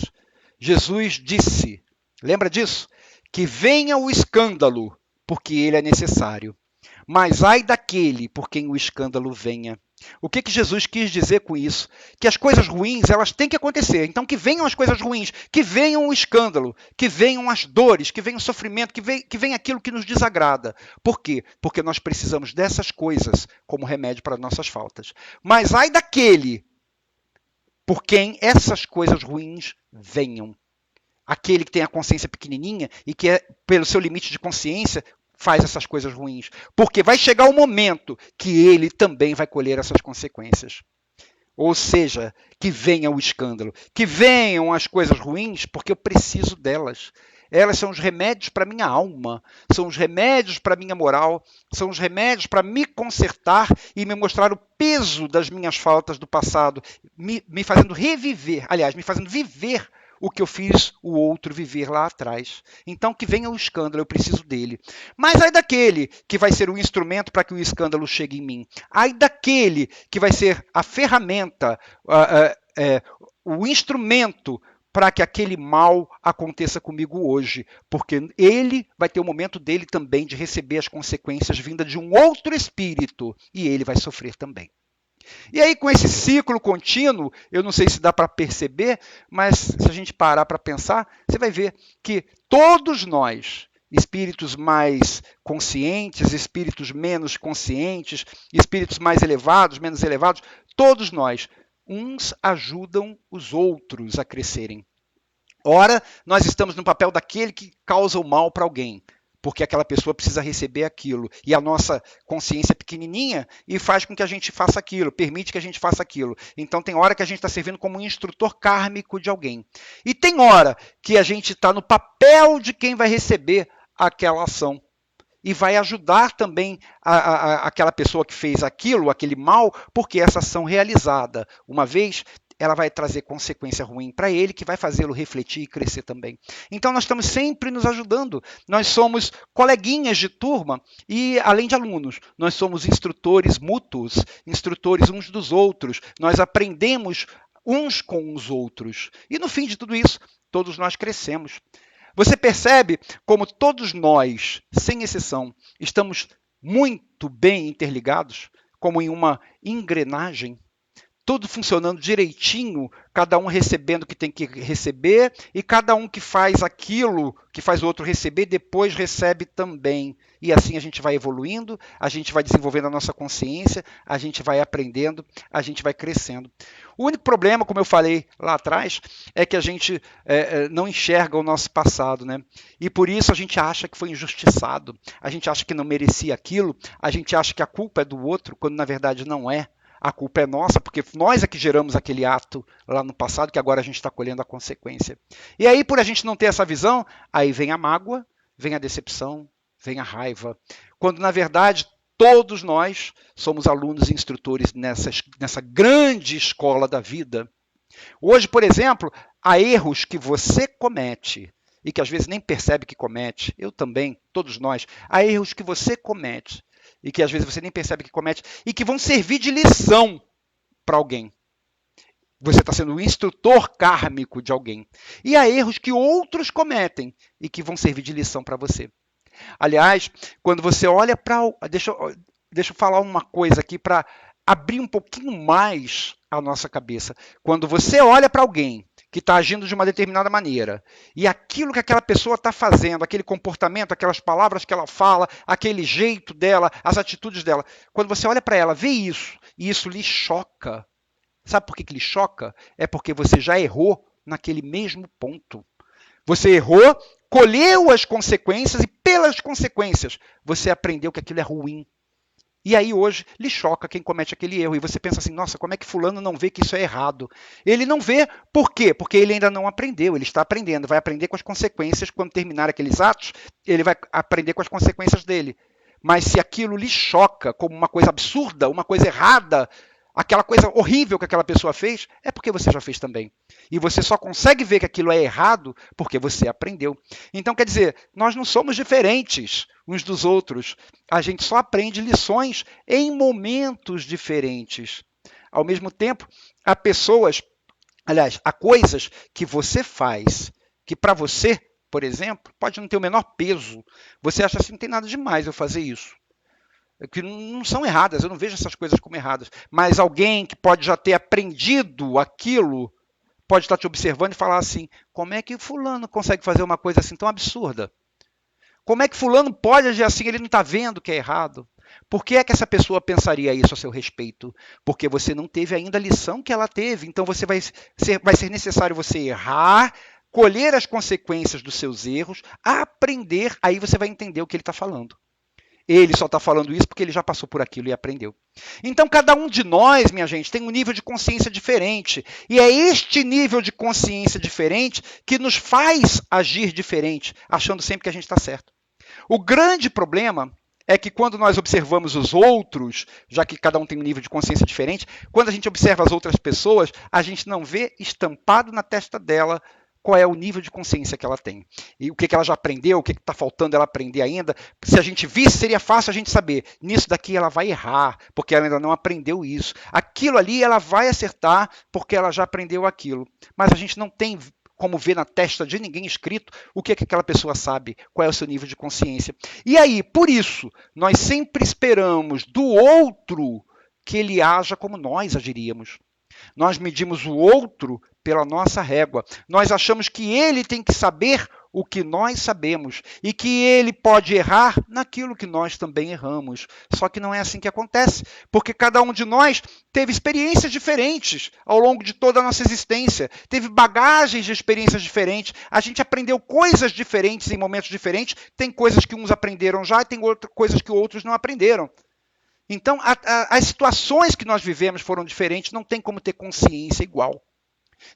Jesus disse, lembra disso? Que venha o escândalo, porque ele é necessário. Mas ai daquele por quem o escândalo venha. O que Jesus quis dizer com isso? Que as coisas ruins, elas têm que acontecer. Então, que venham as coisas ruins, que venham o escândalo, que venham as dores, que venha o sofrimento, que venha aquilo que nos desagrada. Por quê? Porque nós precisamos dessas coisas como remédio para nossas faltas. Mas ai daquele por quem essas coisas ruins venham. Aquele que tem a consciência pequenininha e que, pelo seu limite de consciência, faz essas coisas ruins. Porque vai chegar o momento que ele também vai colher essas consequências. Ou seja, que venha o escândalo, que venham as coisas ruins, porque eu preciso delas. Elas são os remédios para a minha alma, são os remédios para a minha moral, são os remédios para me consertar e me mostrar o peso das minhas faltas do passado, me fazendo reviver, aliás, me fazendo viver o que eu fiz o outro viver lá atrás. Então, que venha o escândalo, eu preciso dele. Mas ai daquele que vai ser o instrumento para que o escândalo chegue em mim. Ai daquele que vai ser a ferramenta, o instrumento para que aquele mal aconteça comigo hoje. Porque ele vai ter o momento dele também de receber as consequências vindas de um outro espírito. E ele vai sofrer também. E aí, com esse ciclo contínuo, eu não sei se dá para perceber, mas se a gente parar para pensar, você vai ver que todos nós, espíritos mais conscientes, espíritos menos conscientes, espíritos mais elevados, menos elevados, todos nós, uns ajudam os outros a crescerem. Ora, nós estamos no papel daquele que causa o mal para alguém, porque aquela pessoa precisa receber aquilo. E a nossa consciência é pequenininha e faz com que a gente faça aquilo, permite que a gente faça aquilo. Então tem hora que a gente está servindo como um instrutor kármico de alguém. E tem hora que a gente está no papel de quem vai receber aquela ação. E vai ajudar também aquela pessoa que fez aquilo, aquele mal, porque essa ação realizada, uma vez, ela vai trazer consequência ruim para ele, que vai fazê-lo refletir e crescer também. Então, nós estamos sempre nos ajudando. Nós somos coleguinhas de turma e, além de alunos, nós somos instrutores mútuos, instrutores uns dos outros. Nós aprendemos uns com os outros. E, no fim de tudo isso, todos nós crescemos. Você percebe como todos nós, sem exceção, estamos muito bem interligados, como em uma engrenagem? Tudo funcionando direitinho, cada um recebendo o que tem que receber e cada um que faz aquilo que faz o outro receber, depois recebe também. E assim a gente vai evoluindo, a gente vai desenvolvendo a nossa consciência, a gente vai aprendendo, a gente vai crescendo. O único problema, como eu falei lá atrás, é que a gente não enxerga o nosso passado, né? E por isso a gente acha que foi injustiçado, a gente acha que não merecia aquilo, a gente acha que a culpa é do outro, quando na verdade não é. A culpa é nossa, porque nós é que geramos aquele ato lá no passado, que agora a gente está colhendo a consequência. E aí, por a gente não ter essa visão, aí vem a mágoa, vem a decepção, vem a raiva. Quando, na verdade, todos nós somos alunos e instrutores nessa grande escola da vida. Hoje, por exemplo, há erros que você comete e que às vezes nem percebe que comete. Eu também, todos nós. Há erros que você comete e que às vezes você nem percebe que comete, e que vão servir de lição para alguém. Você está sendo o instrutor kármico de alguém. E há erros que outros cometem e que vão servir de lição para você. Aliás, quando você olha para... Deixa eu falar uma coisa aqui para abrir um pouquinho mais a nossa cabeça. Quando você olha para alguém que está agindo de uma determinada maneira, e aquilo que aquela pessoa está fazendo, aquele comportamento, aquelas palavras que ela fala, aquele jeito dela, as atitudes dela, quando você olha para ela, vê isso, e isso lhe choca. Sabe por que lhe choca? É porque você já errou naquele mesmo ponto. Você errou, colheu as consequências, e pelas consequências você aprendeu que aquilo é ruim. E aí hoje lhe choca quem comete aquele erro. E você pensa assim, nossa, como é que fulano não vê que isso é errado? Ele não vê, por quê? Porque ele ainda não aprendeu, ele está aprendendo. Vai aprender com as consequências, quando terminar aqueles atos, ele vai aprender com as consequências dele. Mas se aquilo lhe choca como uma coisa absurda, uma coisa errada, aquela coisa horrível que aquela pessoa fez, é porque você já fez também. E você só consegue ver que aquilo é errado porque você aprendeu. Então, quer dizer, nós não somos diferentes uns dos outros. A gente só aprende lições em momentos diferentes. Ao mesmo tempo, há pessoas, aliás, há coisas que você faz que para você, por exemplo, pode não ter o menor peso. Você acha assim, não tem nada demais eu fazer isso. que não são erradas, eu não vejo essas coisas como erradas, mas alguém que pode já ter aprendido aquilo, pode estar te observando e falar assim, como é que fulano consegue fazer uma coisa assim tão absurda? Como é que fulano pode agir assim, ele não está vendo que é errado? Por que é que essa pessoa pensaria isso a seu respeito? Porque você não teve ainda a lição que ela teve, então vai ser necessário você errar, colher as consequências dos seus erros, aprender, aí você vai entender o que ele está falando. Ele só está falando isso porque ele já passou por aquilo e aprendeu. Então, cada um de nós, minha gente, tem um nível de consciência diferente. E é este nível de consciência diferente que nos faz agir diferente, achando sempre que a gente está certo. O grande problema é que quando nós observamos os outros, já que cada um tem um nível de consciência diferente, quando a gente observa as outras pessoas, a gente não vê estampado na testa dela qual é o nível de consciência que ela tem. E o que ela já aprendeu, o que está faltando ela aprender ainda. Se a gente visse, seria fácil a gente saber. Nisso daqui ela vai errar, porque ela ainda não aprendeu isso. Aquilo ali ela vai acertar, porque ela já aprendeu aquilo. Mas a gente não tem como ver na testa de ninguém escrito o que aquela pessoa sabe, qual é o seu nível de consciência. E aí, por isso, nós sempre esperamos do outro que ele haja como nós agiríamos. Nós medimos o outro pela nossa régua. Nós achamos que ele tem que saber o que nós sabemos e que ele pode errar naquilo que nós também erramos. Só que não é assim que acontece, porque cada um de nós teve experiências diferentes ao longo de toda a nossa existência, teve bagagens de experiências diferentes, a gente aprendeu coisas diferentes em momentos diferentes, tem coisas que uns aprenderam já e tem coisas que outros não aprenderam. Então, as situações que nós vivemos foram diferentes, não tem como ter consciência igual.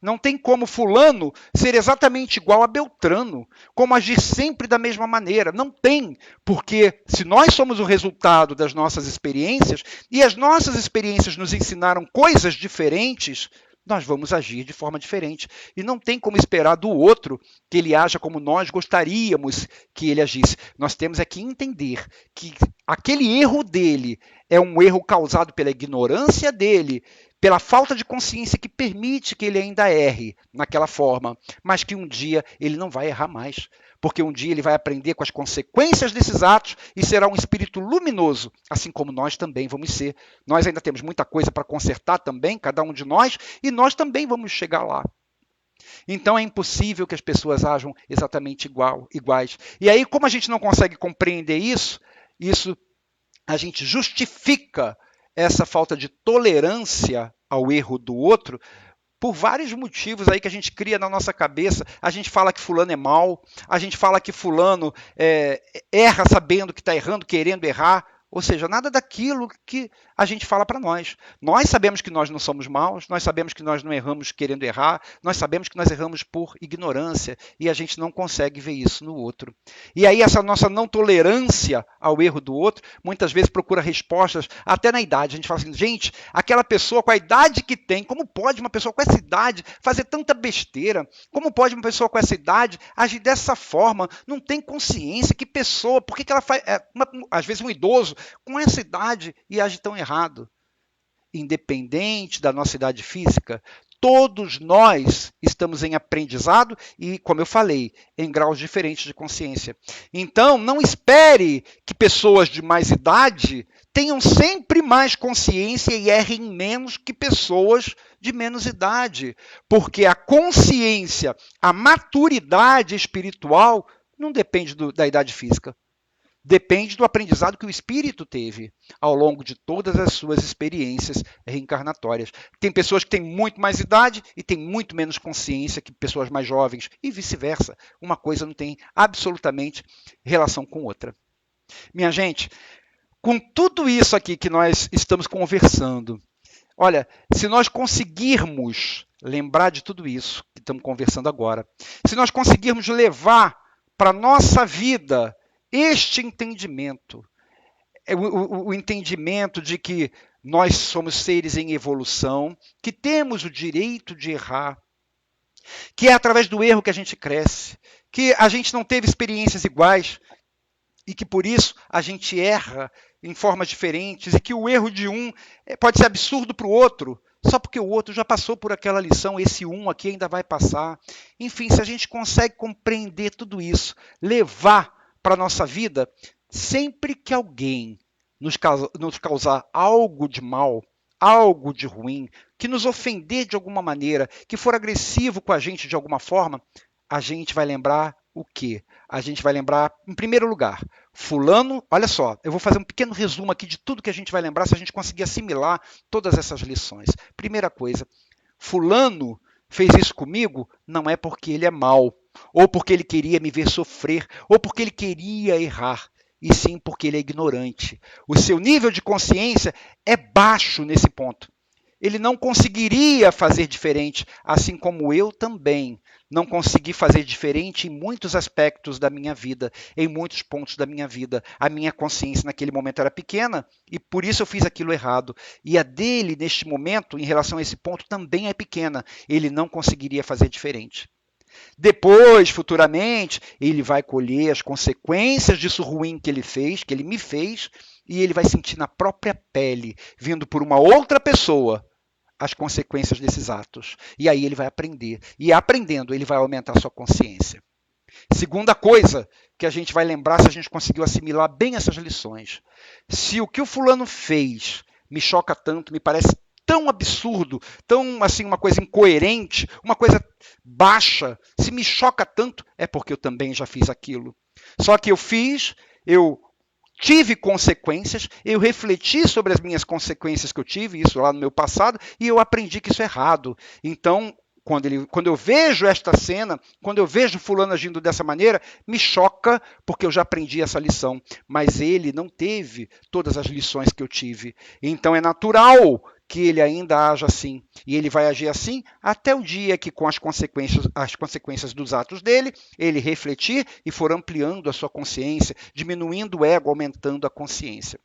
Não tem como fulano ser exatamente igual a Beltrano, como agir sempre da mesma maneira. Não tem, porque se nós somos o resultado das nossas experiências, e as nossas experiências nos ensinaram coisas diferentes, nós vamos agir de forma diferente. E não tem como esperar do outro que ele haja como nós gostaríamos que ele agisse. Nós temos é que entender que aquele erro dele é um erro causado pela ignorância dele, pela falta de consciência que permite que ele ainda erre naquela forma, mas que um dia ele não vai errar mais, porque um dia ele vai aprender com as consequências desses atos e será um espírito luminoso, assim como nós também vamos ser. Nós ainda temos muita coisa para consertar também, cada um de nós, e nós também vamos chegar lá. Então é impossível que as pessoas ajam exatamente iguais. E aí, como a gente não consegue compreender isso a gente justifica essa falta de tolerância ao erro do outro por vários motivos aí que a gente cria na nossa cabeça. A gente fala que fulano é mau, a gente fala que fulano erra sabendo que está errando, querendo errar. Ou seja, nada daquilo que a gente fala para nós. Nós sabemos que nós não somos maus, nós sabemos que nós não erramos querendo errar, nós sabemos que nós erramos por ignorância e a gente não consegue ver isso no outro. E aí essa nossa não tolerância ao erro do outro, muitas vezes procura respostas até na idade. A gente fala assim, gente, aquela pessoa com a idade que tem, como pode uma pessoa com essa idade fazer tanta besteira? Como pode uma pessoa com essa idade agir dessa forma? Não tem consciência, que pessoa, por que ela faz... às vezes um idoso com essa idade e age tão errado. Independente da nossa idade física, todos nós estamos em aprendizado e, como eu falei, em graus diferentes de consciência. Então, não espere que pessoas de mais idade tenham sempre mais consciência e errem menos que pessoas de menos idade, porque a consciência, a maturidade espiritual não depende da idade física. Depende do aprendizado que o espírito teve ao longo de todas as suas experiências reencarnatórias. Tem pessoas que têm muito mais idade e têm muito menos consciência que pessoas mais jovens e vice-versa. Uma coisa não tem absolutamente relação com outra. Minha gente, com tudo isso aqui que nós estamos conversando, olha, se nós conseguirmos lembrar de tudo isso que estamos conversando agora, se nós conseguirmos levar para a nossa vida este entendimento, o entendimento de que nós somos seres em evolução, que temos o direito de errar, que é através do erro que a gente cresce, que a gente não teve experiências iguais e que por isso a gente erra em formas diferentes e que o erro de um pode ser absurdo para o outro, só porque o outro já passou por aquela lição, esse um aqui ainda vai passar. Enfim, se a gente consegue compreender tudo isso, levar para a nossa vida, sempre que alguém nos causar algo de mal, algo de ruim, que nos ofender de alguma maneira, que for agressivo com a gente de alguma forma, a gente vai lembrar o quê? A gente vai lembrar, em primeiro lugar, fulano, olha só, eu vou fazer um pequeno resumo aqui de tudo que a gente vai lembrar se a gente conseguir assimilar todas essas lições. Primeira coisa, fulano fez isso comigo não é porque ele é mau, ou porque ele queria me ver sofrer, ou porque ele queria errar, e sim porque ele é ignorante. O seu nível de consciência é baixo nesse ponto. Ele não conseguiria fazer diferente, assim como eu também não consegui fazer diferente em muitos aspectos da minha vida, em muitos pontos da minha vida. A minha consciência naquele momento era pequena e por isso eu fiz aquilo errado. E a dele, neste momento, em relação a esse ponto, também é pequena. Ele não conseguiria fazer diferente. Depois, futuramente, ele vai colher as consequências disso ruim que ele fez, que ele me fez, e ele vai sentir na própria pele, vindo por uma outra pessoa, as consequências desses atos. E aí ele vai aprender. E aprendendo, ele vai aumentar a sua consciência. Segunda coisa que a gente vai lembrar se a gente conseguiu assimilar bem essas lições. Se o que o fulano fez me choca tanto, me parece tão absurdo, tão assim uma coisa incoerente, uma coisa baixa, se me choca tanto, é porque eu também já fiz aquilo. Só que eu tive consequências, eu refleti sobre as minhas consequências que eu tive, isso lá no meu passado, e eu aprendi que isso é errado. Então, quando eu vejo esta cena, quando eu vejo fulano agindo dessa maneira, me choca, porque eu já aprendi essa lição. Mas ele não teve todas as lições que eu tive. Então é natural que ele ainda haja assim. E ele vai agir assim até o dia que, com as consequências dos atos dele, ele refletir e for ampliando a sua consciência, diminuindo o ego, aumentando a consciência.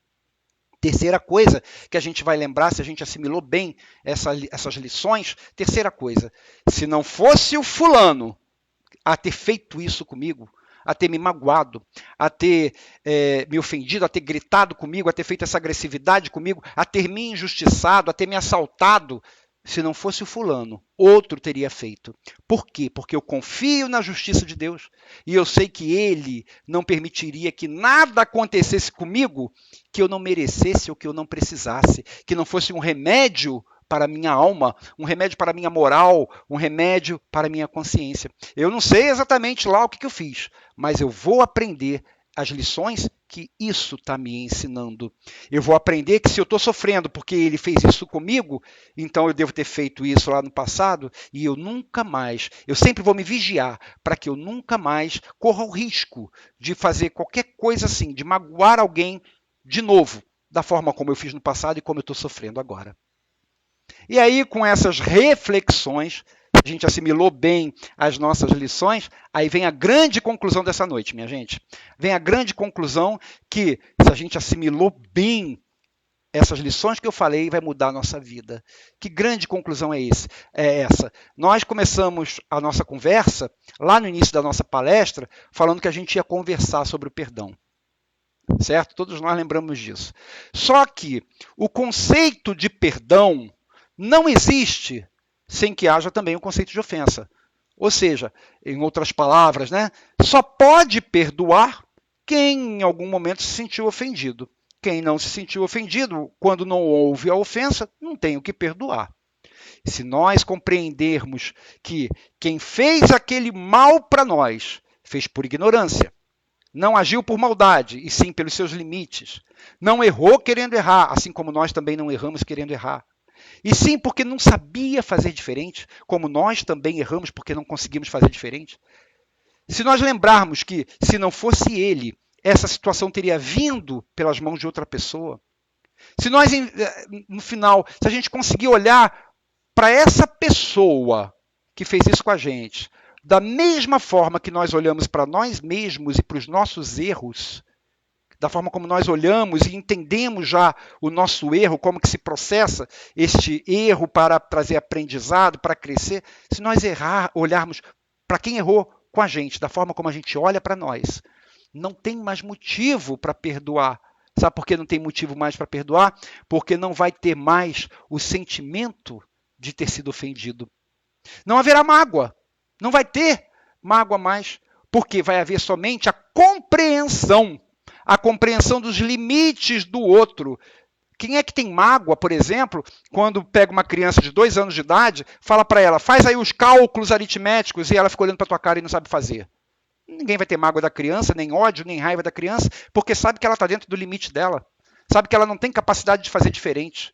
Terceira coisa que a gente vai lembrar, se a gente assimilou bem essas lições, terceira coisa, se não fosse o fulano a ter feito isso comigo, a ter me magoado, a ter me ofendido, a ter gritado comigo, a ter feito essa agressividade comigo, a ter me injustiçado, a ter me assaltado, se não fosse o fulano, outro teria feito. Por quê? Porque eu confio na justiça de Deus e eu sei que Ele não permitiria que nada acontecesse comigo que eu não merecesse ou que eu não precisasse, que não fosse um remédio para a minha alma, um remédio para a minha moral, um remédio para a minha consciência. Eu não sei exatamente lá o que eu fiz, mas eu vou aprender as lições que isso está me ensinando. Eu vou aprender que se eu estou sofrendo porque ele fez isso comigo, então eu devo ter feito isso lá no passado e eu nunca mais, eu sempre vou me vigiar para que eu nunca mais corra o risco de fazer qualquer coisa assim, de magoar alguém de novo, da forma como eu fiz no passado e como eu estou sofrendo agora. E aí, com essas reflexões, a gente assimilou bem as nossas lições, aí vem a grande conclusão dessa noite, minha gente. Vem a grande conclusão que, se a gente assimilou bem essas lições que eu falei, vai mudar a nossa vida. Que grande conclusão é essa? Nós começamos a nossa conversa, lá no início da nossa palestra, falando que a gente ia conversar sobre o perdão. Certo? Todos nós lembramos disso. Só que o conceito de perdão não existe sem que haja também o conceito de ofensa. Ou seja, em outras palavras, só pode perdoar quem em algum momento se sentiu ofendido. Quem não se sentiu ofendido, quando não houve a ofensa, não tem o que perdoar. Se nós compreendermos que quem fez aquele mal para nós, fez por ignorância, não agiu por maldade, e sim pelos seus limites, não errou querendo errar, assim como nós também não erramos querendo errar, e sim porque não sabia fazer diferente, como nós também erramos porque não conseguimos fazer diferente. Se nós lembrarmos que, se não fosse ele, essa situação teria vindo pelas mãos de outra pessoa. Se nós, no final, se a gente conseguir olhar para essa pessoa que fez isso com a gente, da mesma forma que nós olhamos para nós mesmos e para os nossos erros, da forma como nós olhamos e entendemos já o nosso erro, como que se processa este erro para trazer aprendizado, para crescer, se nós olharmos para quem errou com a gente, da forma como a gente olha para nós, não tem mais motivo para perdoar. Sabe por que não tem motivo mais para perdoar? Porque não vai ter mais o sentimento de ter sido ofendido. Não haverá mágoa. Não vai ter mágoa mais, porque vai haver somente a compreensão a compreensão dos limites do outro. Quem é que tem mágoa, por exemplo, quando pega uma criança de 2 anos de idade, fala para ela, faz aí os cálculos aritméticos, e ela fica olhando para tua cara e não sabe fazer? Ninguém vai ter mágoa da criança, nem ódio, nem raiva da criança, porque sabe que ela está dentro do limite dela. Sabe que ela não tem capacidade de fazer diferente.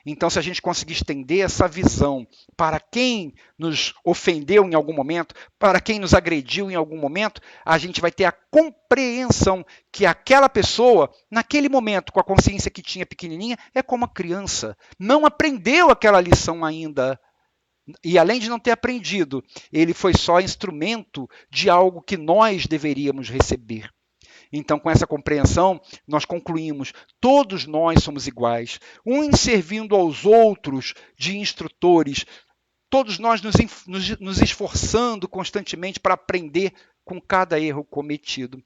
Então, se a gente conseguir estender essa visão para quem nos ofendeu em algum momento, para quem nos agrediu em algum momento, a gente vai ter a compreensão que aquela pessoa, naquele momento, com a consciência que tinha pequenininha, é como a criança. Não aprendeu aquela lição ainda. E além de não ter aprendido, ele foi só instrumento de algo que nós deveríamos receber. Então, com essa compreensão, nós concluímos, todos nós somos iguais, uns servindo aos outros de instrutores, todos nós nos esforçando constantemente para aprender com cada erro cometido.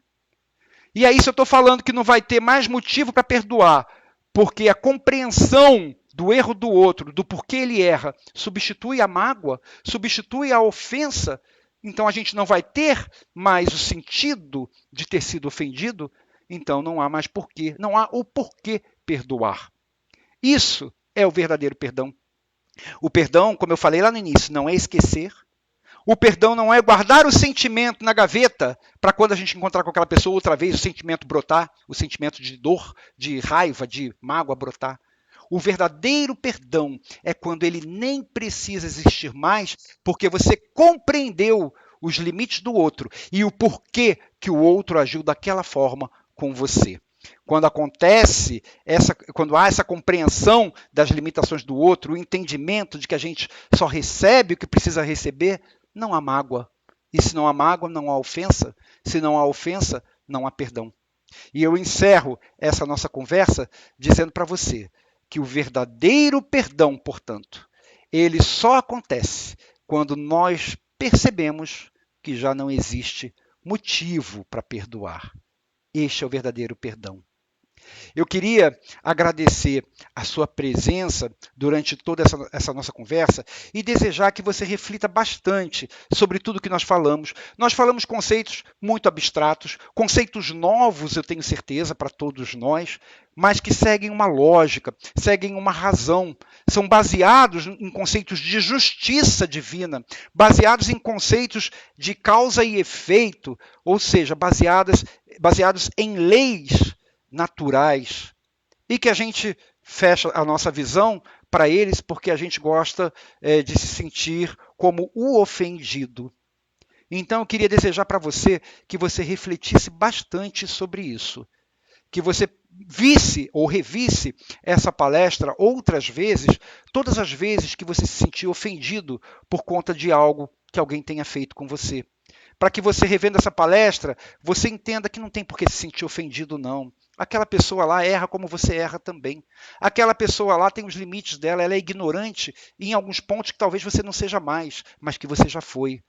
E aí, se eu estou falando que não vai ter mais motivo para perdoar, porque a compreensão do erro do outro, do porquê ele erra, substitui a mágoa, substitui a ofensa, então a gente não vai ter mais o sentido de ter sido ofendido, então não há mais porquê, não há o porquê perdoar. Isso é o verdadeiro perdão. O perdão, como eu falei lá no início, não é esquecer. O perdão não é guardar o sentimento na gaveta para quando a gente encontrar com aquela pessoa outra vez o sentimento brotar, o sentimento de dor, de raiva, de mágoa brotar. O verdadeiro perdão é quando ele nem precisa existir mais, porque você compreendeu os limites do outro e o porquê que o outro agiu daquela forma com você. Quando quando há essa compreensão das limitações do outro, o entendimento de que a gente só recebe o que precisa receber, não há mágoa. E se não há mágoa, não há ofensa. Se não há ofensa, não há perdão. E eu encerro essa nossa conversa dizendo para você que o verdadeiro perdão, portanto, ele só acontece quando nós percebemos que já não existe motivo para perdoar. Este é o verdadeiro perdão. Eu queria agradecer a sua presença durante toda essa nossa conversa e desejar que você reflita bastante sobre tudo que nós falamos. Nós falamos conceitos muito abstratos, conceitos novos, eu tenho certeza, para todos nós, mas que seguem uma lógica, seguem uma razão, são baseados em conceitos de justiça divina, baseados em conceitos de causa e efeito, ou seja, baseados em leis naturais, e que a gente fecha a nossa visão para eles porque a gente gosta de se sentir como o ofendido. Então eu queria desejar para você que você refletisse bastante sobre isso, que você visse ou revisse essa palestra outras vezes, todas as vezes que você se sentiu ofendido por conta de algo que alguém tenha feito com você. Para que você, revendo essa palestra, você entenda que não tem por que se sentir ofendido, não. Aquela pessoa lá erra como você erra também. Aquela pessoa lá tem os limites dela, ela é ignorante em alguns pontos que talvez você não seja mais, mas que você já foi.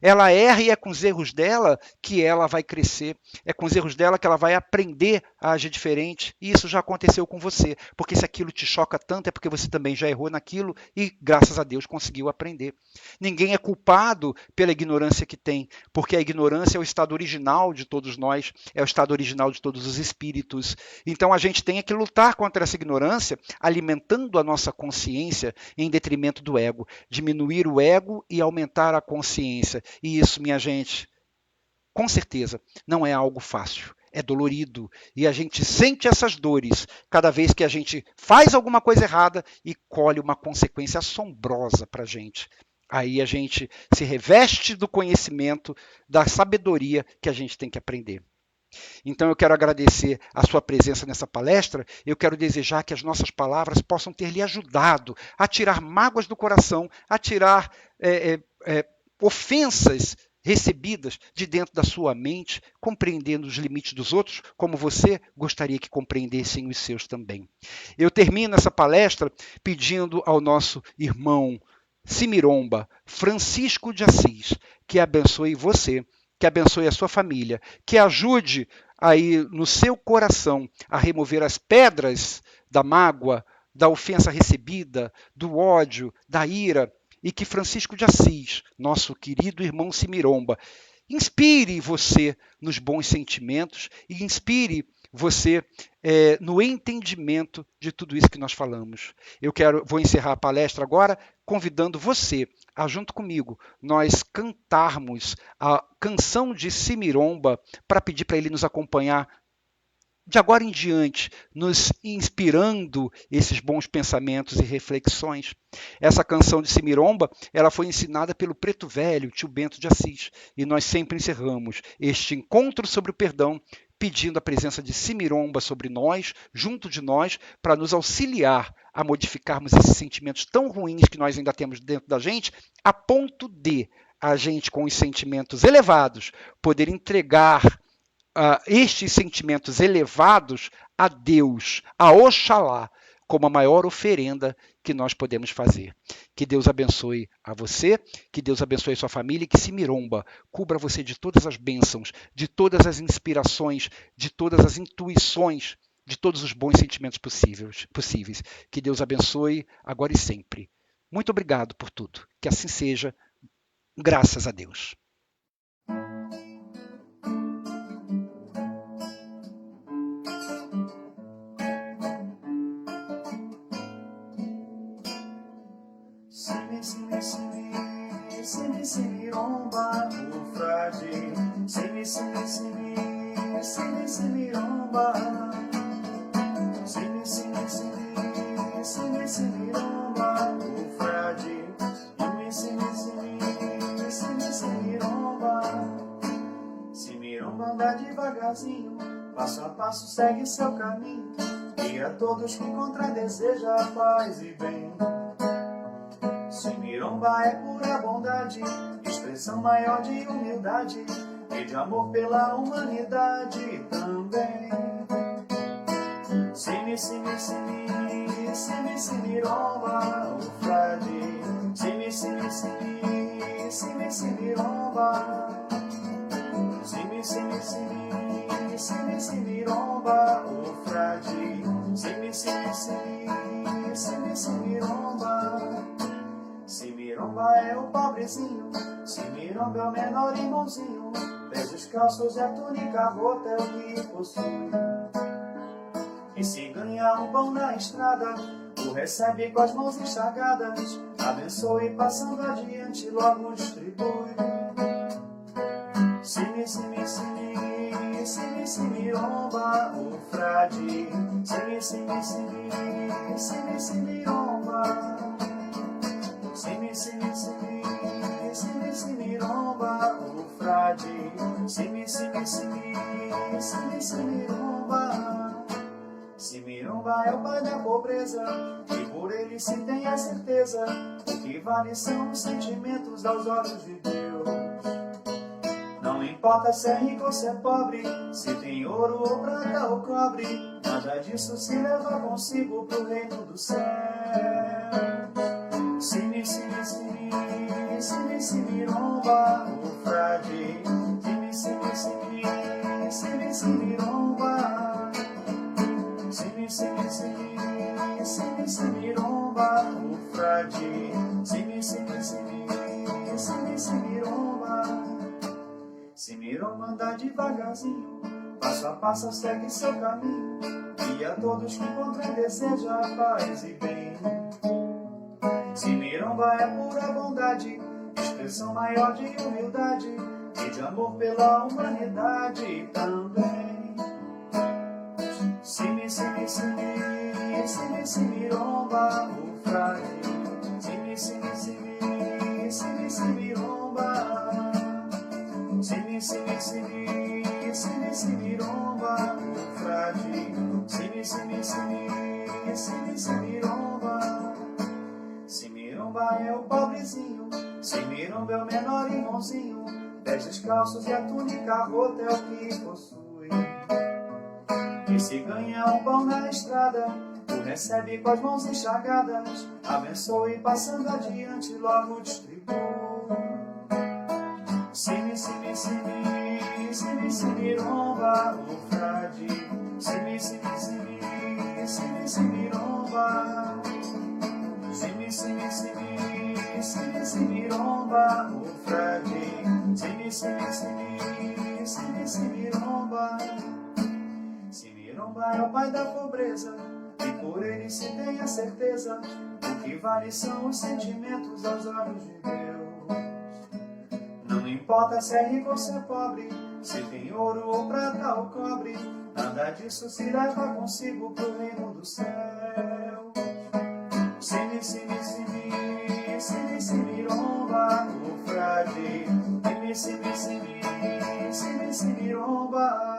Ela erra e é com os erros dela que ela vai crescer. É com os erros dela que ela vai aprender a agir diferente. E isso já aconteceu com você. Porque se aquilo te choca tanto, é porque você também já errou naquilo e, graças a Deus, conseguiu aprender. Ninguém é culpado pela ignorância que tem, porque a ignorância é o estado original de todos nós, é o estado original de todos os espíritos. Então a gente tem que lutar contra essa ignorância, alimentando a nossa consciência em detrimento do ego. Diminuir o ego e aumentar a consciência. E isso, minha gente, com certeza, não é algo fácil. É dolorido. E a gente sente essas dores cada vez que a gente faz alguma coisa errada e colhe uma consequência assombrosa para a gente. Aí a gente se reveste do conhecimento, da sabedoria que a gente tem que aprender. Então eu quero agradecer a sua presença nessa palestra, eu quero desejar que as nossas palavras possam ter lhe ajudado a tirar mágoas do coração, a tirar ofensas recebidas de dentro da sua mente, compreendendo os limites dos outros, como você gostaria que compreendessem os seus também. Eu termino essa palestra pedindo ao nosso irmão Simiromba, Francisco de Assis, que abençoe você, que abençoe a sua família, que ajude aí no seu coração a remover as pedras da mágoa, da ofensa recebida, do ódio, da ira, e que Francisco de Assis, nosso querido irmão Simiromba, inspire você nos bons sentimentos e inspire você no entendimento de tudo isso que nós falamos. Vou encerrar a palestra agora convidando você a, junto comigo, nós cantarmos a canção de Simiromba para pedir para ele nos acompanhar de agora em diante, nos inspirando esses bons pensamentos e reflexões. Essa canção de Simiromba, ela foi ensinada pelo Preto Velho, tio Bento de Assis, e nós sempre encerramos este encontro sobre o perdão pedindo a presença de Simiromba sobre nós, junto de nós, para nos auxiliar a modificarmos esses sentimentos tão ruins que nós ainda temos dentro da gente, a ponto de a gente, com os sentimentos elevados, poder entregar estes sentimentos elevados a Deus, a Oxalá, como a maior oferenda que nós podemos fazer. Que Deus abençoe a você, que Deus abençoe a sua família e que Simiromba cubra você de todas as bênçãos, de todas as inspirações, de todas as intuições, de todos os bons sentimentos possíveis. Que Deus abençoe agora e sempre. Muito obrigado por tudo. Que assim seja. Graças a Deus. Simiromba, o frade. Simiromba. Simiromba, o frade. Simiromba. Simiromba anda devagarzinho, passo a passo segue seu caminho, e a todos que encontra deseja paz e bem. Simiromba é pura bondade, expressão maior de humildade e de amor pela humanidade também. Simiromba, o frade. Simiromba. Simiromba, o frade. Simiromba. Simiromba é o pobrezinho, Simiromba é o menor irmãozinho, pés descalços e a túnica rota é o que possui. E se ganha um pão na estrada, o recebe com as mãos enxagadas, abençoe passando adiante, logo distribui. Simiromba, o frade. Simiromba. Simiromba, o frade. Simiromba. Simiromba é o pai da pobreza, e por ele se tem a certeza, o que vale são os sentimentos aos olhos de Deus. Não importa se é rico ou se é pobre, se tem ouro ou prata ou cobre, nada disso se leva consigo pro reino do céu. Simiromba, o frade. Simiromba. Simiromba, o frade. Simiromba. Simiromba anda devagarzinho, passo a passo segue seu caminho, e a todos que encontra deseja paz e bem. Simiromba é pura bondade, expressão maior de humildade e de amor pela humanidade também. Simiromba, o frade. Simiromba. Simiromba, o frade. Simiromba. Simiromba é o pobrezinho, Simiromba é o menor irmãozinho, pés descalços e a túnica rota é o que possui. E se ganha um pão na estrada, o recebe com as mãos enxagadas, abençoe passando adiante, logo distribui. Simiromba, o frade. Simiromba. Simiromba, o frade. Simiromba. Simiromba é o pai da pobreza, e por ele se tem a certeza. O que vale são os sentimentos aos olhos de Deus. Não importa se é rico ou se é pobre, se tem ouro ou prata ou cobre, nada disso se leva consigo pro reino do céu. Simi, simi, simi, simi, simiromba, o frade. Simi, simi, simi, simi, simiromba.